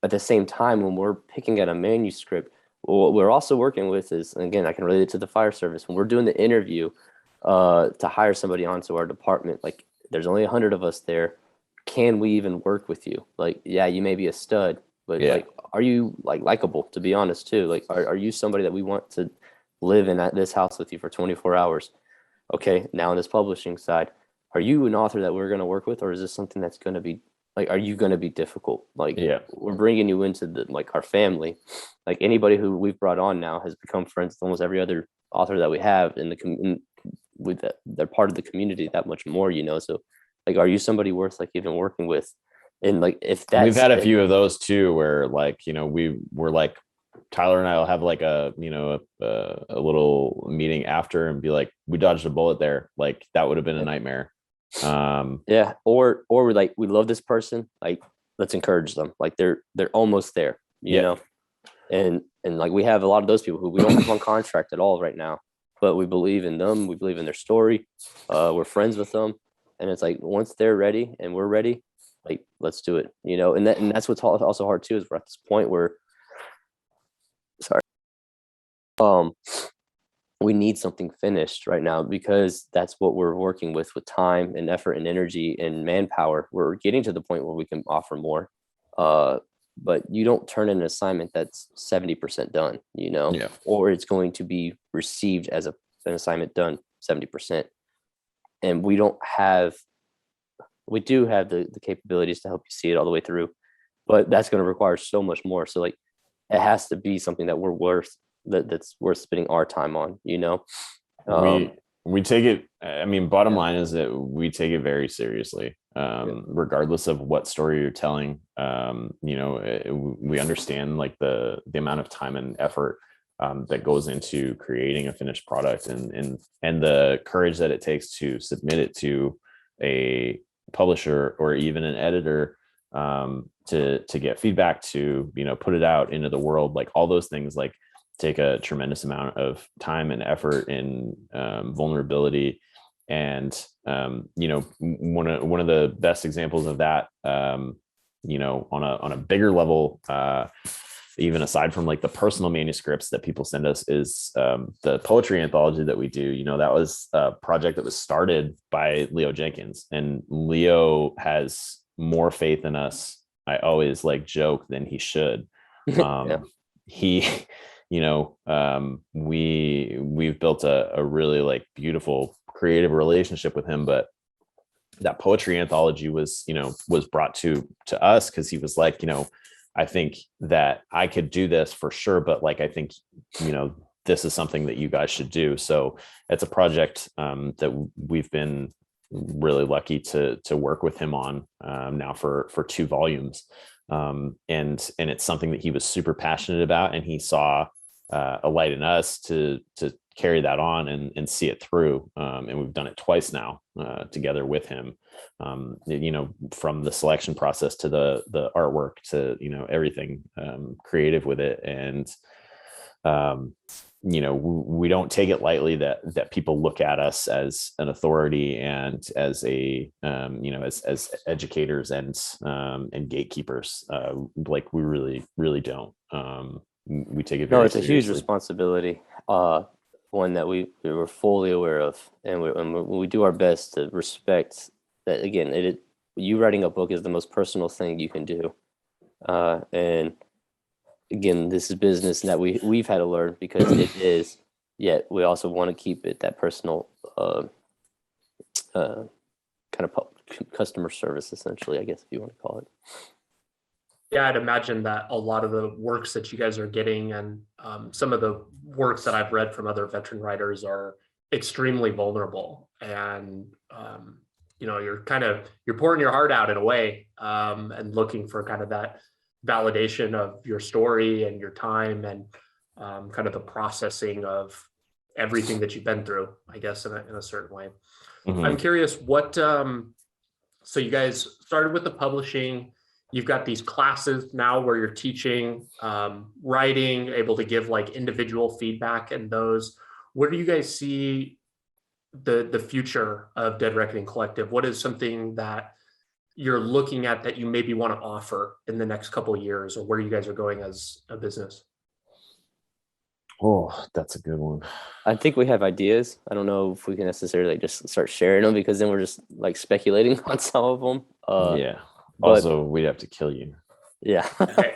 Speaker 4: at the same time, when we're picking at a manuscript, what we're also working with is, and again, I can relate it to the fire service. When we're doing the interview to hire somebody onto our department, like there's only 100 of us there. Can we even work with you? Like, yeah, you may be a stud, but like, are you like likable? To be honest, too, like, are you somebody that we want to live in this house with you for 24 hours? Okay, now on this publishing side, are you an author that we're going to work with, or is this something that's going to be like, are you going to be difficult? Like, we're bringing you into like our family. Like anybody who we've brought on now has become friends with almost every other author that we have with that. They're part of the community that much more, So like, are you somebody worth like even working with? And like, if that's,
Speaker 2: we've had a few of those too, where like, we were like, Tyler and I will have like a little meeting after and be like, we dodged a bullet there. Like that would have been a nightmare.
Speaker 4: Yeah. Or we're like, we love this person. Like, let's encourage them. Like they're almost there, you know? And like, we have a lot of those people who we don't have on contract at all right now, but we believe in them. We believe in their story. We're friends with them. And it's like, once they're ready and we're ready, like, let's do it, and that's what's also hard too, is we're at this point where, we need something finished right now, because that's what we're working with time and effort and energy and manpower. We're getting to the point where we can offer more, but you don't turn in an assignment that's 70% done, or it's going to be received as an assignment done 70%. And we do have the capabilities to help you see it all the way through, but that's going to require so much more. So like, it has to be something that that's worth spending our time on,
Speaker 2: we take it. I mean, bottom line is that we take it very seriously, regardless of what story you're telling. We understand like the amount of time and effort that goes into creating a finished product, and the courage that it takes to submit it to a publisher or even an editor, to get feedback, to put it out into the world. Like all those things like take a tremendous amount of time and effort and vulnerability. And one of the best examples of that, on a bigger level, even aside from like the personal manuscripts that people send us, is the poetry anthology that we do. That was a project that was started by Leo Jenkins, and Leo has more faith in us, I always like joke, than he should. He we've built a really like beautiful creative relationship with him, but that poetry anthology was, was brought to us, because he was like, I think that I could do this for sure, but like, I think, this is something that you guys should do. So it's a project that we've been really lucky to work with him on now for 2 volumes. And it's something that he was super passionate about, and he saw a light in us to carry that on and see it through. And we've done it twice now together with him, from the selection process to the artwork to, everything creative with it. And, we don't take it lightly that people look at us as an authority and as a, as educators and gatekeepers. Like we really, really don't. We take it very
Speaker 4: it's a huge
Speaker 2: seriously.
Speaker 4: responsibility. One that we were fully aware of, and we do our best to respect that. Again, you writing a book is the most personal thing you can do, and again, this is business that we've had to learn, because it is. Yet we also want to keep it that personal, kind of customer service, essentially, I guess, if you want to call it.
Speaker 1: Yeah, I'd imagine that a lot of the works that you guys are getting, and some of the works that I've read from other veteran writers, are extremely vulnerable. And, you're pouring your heart out in a way, and looking for kind of that validation of your story and your time, and kind of the processing of everything that you've been through, I guess, in a certain way. Mm-hmm. I'm curious what, so you guys started with the publishing. You've got these classes now where you're teaching writing, able to give like individual feedback, and those. Where do you guys see the future of Dead Reckoning Collective? What is something that you're looking at that you maybe want to offer in the next couple of years, or where you guys are going as a business?
Speaker 2: Oh, that's a good one.
Speaker 4: I think we have ideas. I don't know if we can necessarily just start sharing them, because then we're just like speculating on some of them.
Speaker 2: Yeah. Also, we'd have to kill you.
Speaker 4: Yeah.
Speaker 1: Okay.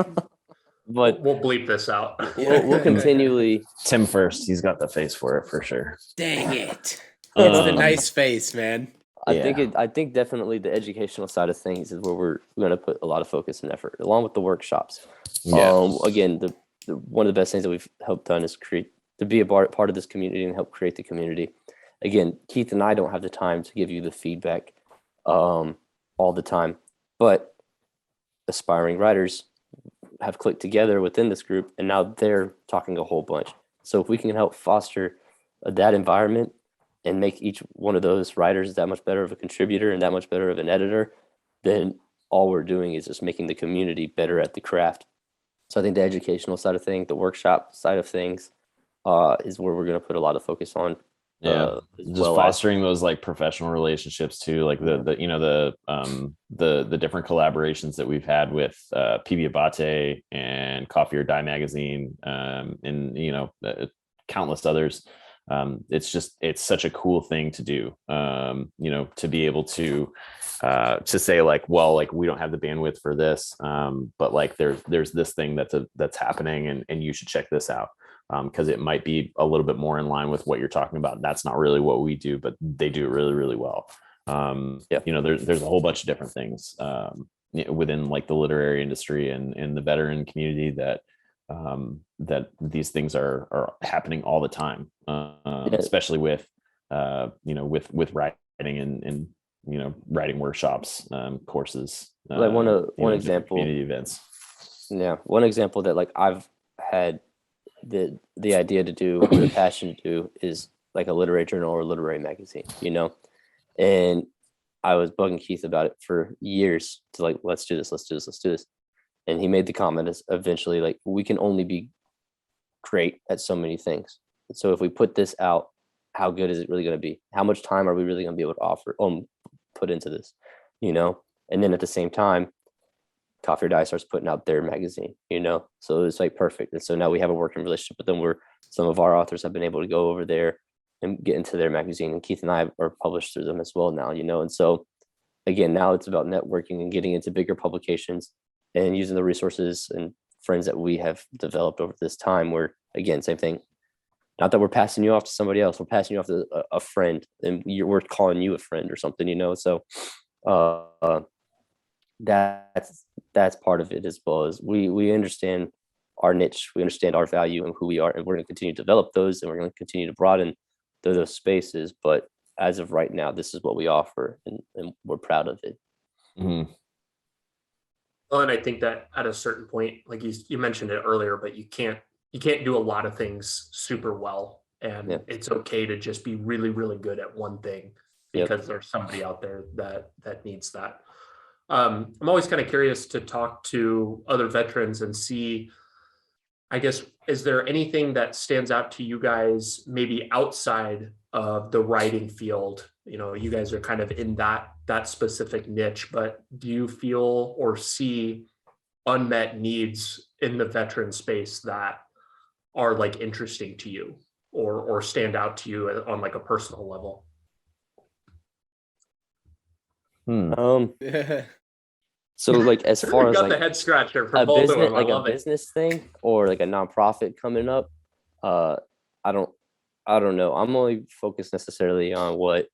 Speaker 4: But
Speaker 1: we'll bleep this out.
Speaker 4: We'll continually.
Speaker 2: Tim first. He's got the face for it for sure.
Speaker 3: Dang it. It's the nice face, man.
Speaker 4: I think definitely the educational side of things is where we're going to put a lot of focus and effort, along with the workshops. Yeah. Again, one of the best things that we've helped done is to be a part of this community and help create the community. Again, Keith and I don't have the time to give you the feedback all the time, but aspiring writers have clicked together within this group, and now they're talking a whole bunch. So if we can help foster that environment and make each one of those writers that much better of a contributor and that much better of an editor, then all we're doing is just making the community better at the craft. So I think the educational side of things, the workshop side of things, is where we're going to put a lot of focus on.
Speaker 2: Yeah, just fostering those like professional relationships too, like the different collaborations that we've had with PB Abate and Coffee or Die magazine, and countless others. It's such a cool thing to do, to be able to say like, well, like we don't have the bandwidth for this, but like there's this thing that's happening, and you should check this out. Because it might be a little bit more in line with what you're talking about. That's not really what we do, but they do it really, really well. There's a whole bunch of different things within like the literary industry and the veteran community that these things are happening all the time, especially with writing and writing workshops, courses.
Speaker 4: Like one example,
Speaker 2: community events.
Speaker 4: Yeah, one example that like I've had the idea to do, or the passion to do, is like a literary journal or a literary magazine, and I was bugging Keith about it for years to like, let's do this. And he made the comment eventually, like, we can only be great at so many things. And so if we put this out, how good is it really going to be? How much time are we really going to be able to put into this, And then at the same time, Coffee or Die starts putting out their magazine, So it's like perfect. And so now we have a working relationship with them, where some of our authors have been able to go over there and get into their magazine, and Keith and I are published through them as well now, And so again, now it's about networking and getting into bigger publications and using the resources and friends that we have developed over this time, where again, same thing, not that we're passing you off to somebody else, we're passing you off to a friend, and we're calling you a friend or something, so uh that's part of it, as well as we understand our niche, we understand our value and who we are, and we're going to continue to develop those, and we're going to continue to broaden those spaces. But as of right now, this is what we offer, and we're proud of it.
Speaker 2: Mm-hmm.
Speaker 1: Well, and I think that at a certain point, like you mentioned it earlier, but you can't do a lot of things super well, and it's okay to just be really, really good at one thing, because there's somebody out there that needs that. I'm always kind of curious to talk to other veterans and see, I guess, is there anything that stands out to you guys, maybe outside of the writing field? You guys are kind of in that specific niche, but do you feel or see unmet needs in the veteran space that are like interesting to you, or stand out to you on like a personal level?
Speaker 4: So like, as far as
Speaker 1: got
Speaker 4: like
Speaker 1: the head scratcher for
Speaker 4: a
Speaker 1: both
Speaker 4: business,
Speaker 1: of them.
Speaker 4: like a business thing, or like a nonprofit coming up, I don't know. I'm only focused necessarily on what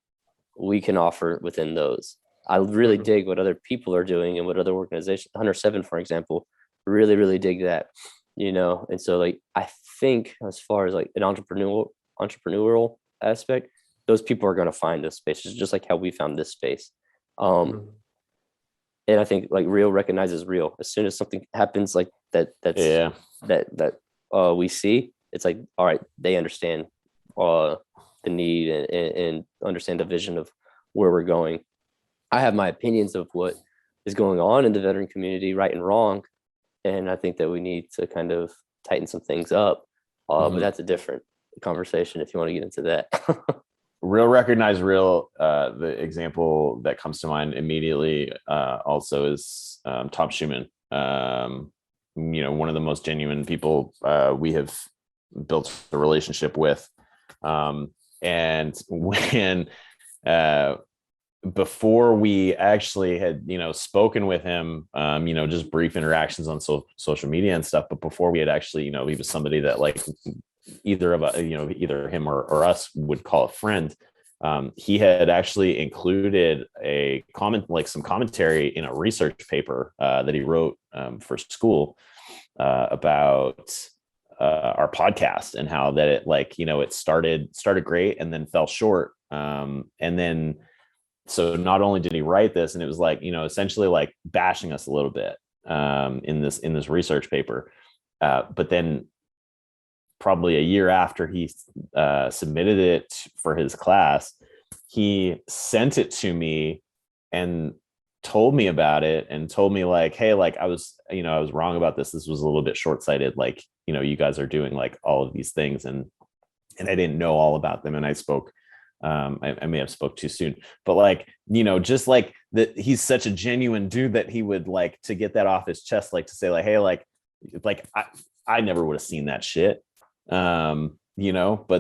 Speaker 4: we can offer within those. I really dig what other people are doing and what other organizations, 107, for example, really dig that, and so like, I think as far as like an entrepreneurial aspect, those people are going to find those spaces, just like how we found this space. And I think like real recognizes real. As soon as something happens like that, we see, it's like, all right, they understand the need and understand the vision of where we're going. I have my opinions of what is going on in the veteran community, right and wrong, and I think that we need to kind of tighten some things up. But that's a different conversation if you want to get into that.
Speaker 2: Real recognize real. The example that comes to mind immediately also is Tom Schumann. One of the most genuine people we have built a relationship with. And when before we actually had spoken with him, just brief interactions on social media and stuff, but before we had actually, he was somebody that like either of us, either him or us would call a friend. He had actually included some commentary in a research paper that he wrote for school about our podcast, and how that it it started great and then fell short. And then, so not only did he write this, and it was like, essentially like bashing us a little bit in this research paper, but then probably a year after he submitted it for his class, he sent it to me and told me about it, and told me like, hey, like I was wrong about this. This was a little bit short-sighted. Like, you guys are doing like all of these things, and I didn't know all about them. And I spoke, I may have spoke too soon, but like, just like that, he's such a genuine dude that he would like to get that off his chest, like to say like, hey, like I never would have seen that shit. But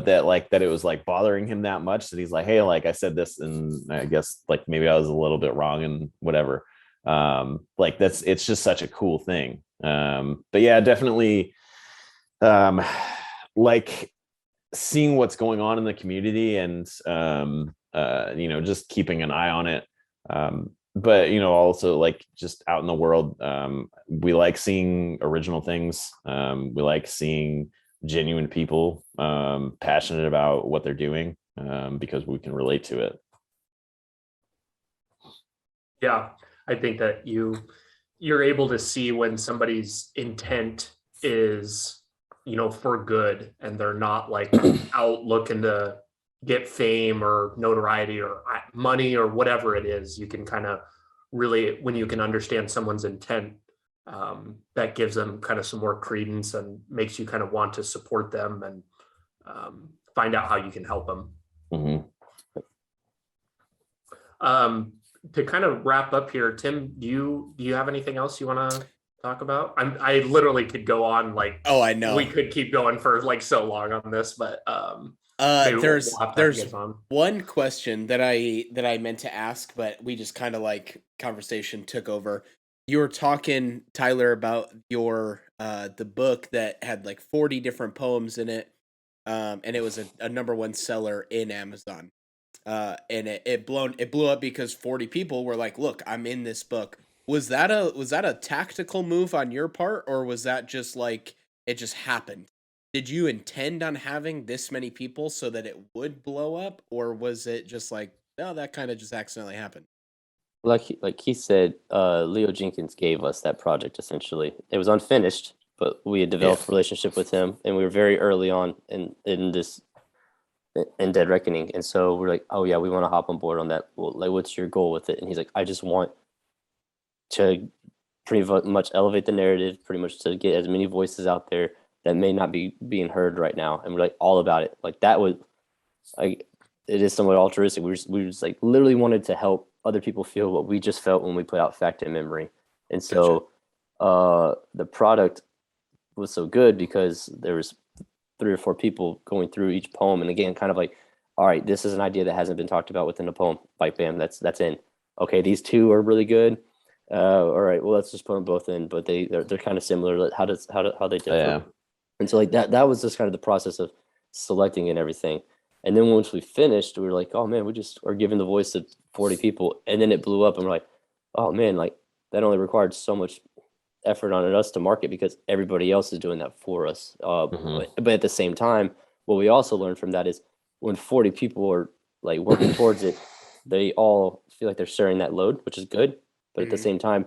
Speaker 2: that it was like bothering him that much that he's like, hey, like I said this, and I guess like maybe I was a little bit wrong and whatever. It's just such a cool thing. But yeah, definitely like seeing what's going on in the community, and just keeping an eye on it. But also like just out in the world, we like seeing original things. We like seeing genuine people passionate about what they're doing, because we can relate to it.
Speaker 1: Yeah, I think that you're able to see when somebody's intent is for good, and they're not like out looking to get fame or notoriety or money or whatever it is. You can kind of really, when you can understand someone's intent, that gives them kind of some more credence and makes you kind of want to support them and find out how you can help them. To kind of wrap up here, Tim, do you have anything else you want to talk about? I literally could go on like,
Speaker 3: oh, I know
Speaker 1: we could keep going for like so long on this, but
Speaker 3: there's
Speaker 1: on.
Speaker 3: one question that I meant to ask, but we just kind of like conversation took over. You were talking, Tyler, about your the book that had like 40 different poems in it. and it was a number one seller in Amazon. And it blew up because 40 people were like, "Look, I'm in this book." Was that a tactical move on your part, or was that just like it just happened? Did you intend on having this many people so that it would blow up, or was it just like, no, that kind of just accidentally happened?
Speaker 4: Like he said, Leo Jenkins gave us that project essentially. It was unfinished, but we had developed a relationship with him, and we were very early on in this in Dead Reckoning, and so we're like, oh yeah, we want to hop on board on that. Well, like, what's your goal with it? And he's like, I just want to pretty much elevate the narrative, pretty much to get as many voices out there that may not be being heard right now, and we're like all about it. Like that was like it is somewhat altruistic. We just like literally wanted to help other people feel what we just felt when we put out Fact and Memory, and so the product was so good because there was 3 or 4 people going through each poem, and again, kind of like, all right, this is an idea that hasn't been talked about within the poem. Like, bam, that's in. Okay, these 2 are really good. All right, well, let's just put them both in, but they're kind of similar. How they differ?
Speaker 2: Yeah.
Speaker 4: And so like that was just kind of the process of selecting and everything. And then once we finished, we were like, oh man, we just are giving the voice to 40 people, and then it blew up, and we're like, oh man, like that only required so much effort on us to market because everybody else is doing that for us. But at the same time, what we also learned from that is when 40 people are like working towards it, they all feel like they're sharing that load, which is good. But at the same time,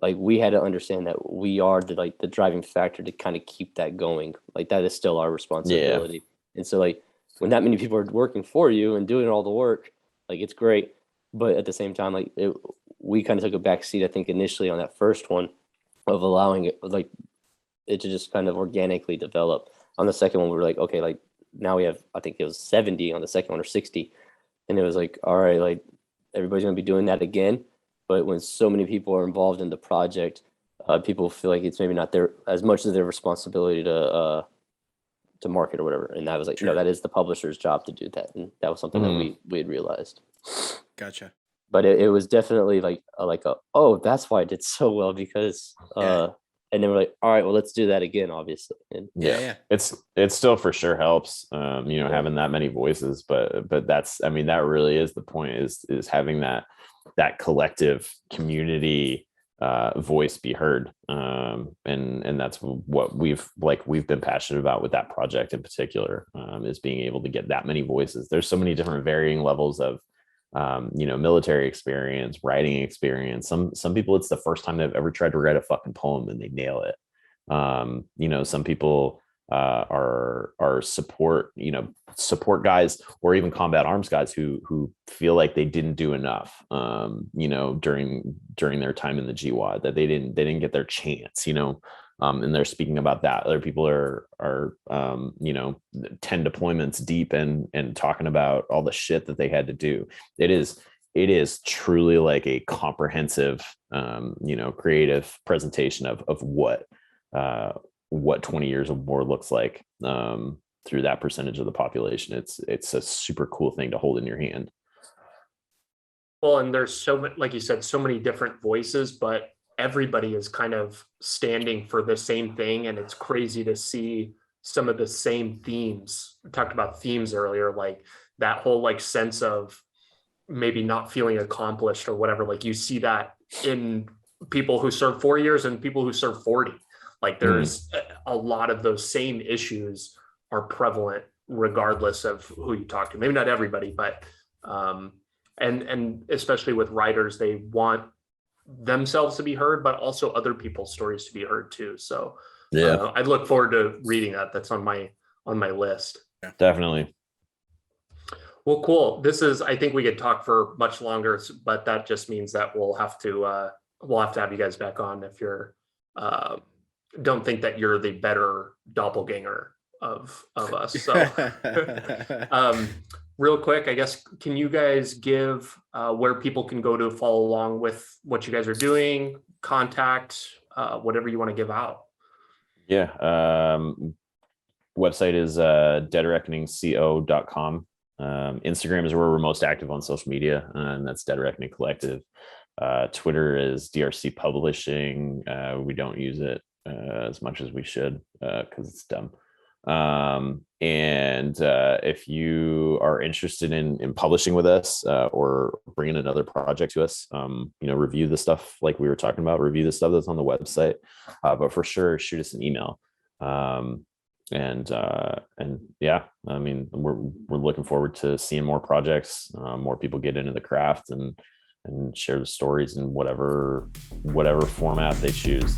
Speaker 4: like we had to understand that we are the driving factor to kind of keep that going. Like that is still our responsibility. Yeah. And so like when that many people are working for you and doing all the work, like it's great. But at the same time, like we kind of took a back seat, I think, initially on that first one of allowing it like it to just kind of organically develop. On the second one, we were like, okay, like now we have, I think it was 70 on the second one or 60. And it was like, all right, like everybody's going to be doing that again. But when so many people are involved in the project, people feel like it's maybe not their as much of their responsibility to market or whatever. And that was like, sure. No, that is the publisher's job to do that. And that was something that we had realized.
Speaker 3: Gotcha.
Speaker 4: But it was definitely like oh, that's why it did so well because and then we're like, all right, well, let's do that again, obviously. And
Speaker 3: yeah.
Speaker 2: It still for sure helps, having that many voices, but that's, I mean, that really is the point is having that collective community voice be heard. And that's what we've been passionate about with that project in particular, is being able to get that many voices. There's so many different varying levels of military experience, writing experience. Some people, it's the first time they've ever tried to write a fucking poem and they nail it. Some people are support guys or even combat arms guys who feel like they didn't do enough, during their time in the GWAD, that they didn't get their chance, and they're speaking about that. Other people are 10 deployments deep and talking about all the shit that they had to do. It is truly like a comprehensive, creative presentation of what 20 years of war looks like, through that percentage of the population. It's a super cool thing to hold in your hand.
Speaker 1: Well, and there's so many, like you said, so many different voices, but everybody is kind of standing for the same thing. And it's crazy to see some of the same themes. We talked about themes earlier, like that whole like sense of maybe not feeling accomplished or whatever. Like you see that in people who serve 4 years and people who serve 40. Like there's a lot of those same issues are prevalent regardless of who you talk to. Maybe not everybody, but and especially with writers, they want themselves to be heard, but also other people's stories to be heard too. So I look forward to reading that. That's on my list.
Speaker 2: Definitely.
Speaker 1: Well, cool. I think we could talk for much longer, but that just means that we'll have to have you guys back on if you're don't think that you're the better doppelganger of us. So real quick, I guess, can you guys give where people can go to follow along with what you guys are doing, contact, whatever you want to give out?
Speaker 2: Yeah. Website is deadreckoningco.com. Instagram is where we're most active on social media, and that's Dead Reckoning Collective. Twitter is DRC Publishing. We don't use it as much as we should because it's dumb. And if you are interested in publishing with us or bringing another project to us, review the stuff like we were talking about, review the stuff that's on the website, but for sure, shoot us an email. And yeah, I mean, we're looking forward to seeing more projects, more people get into the craft and share the stories in whatever format they choose.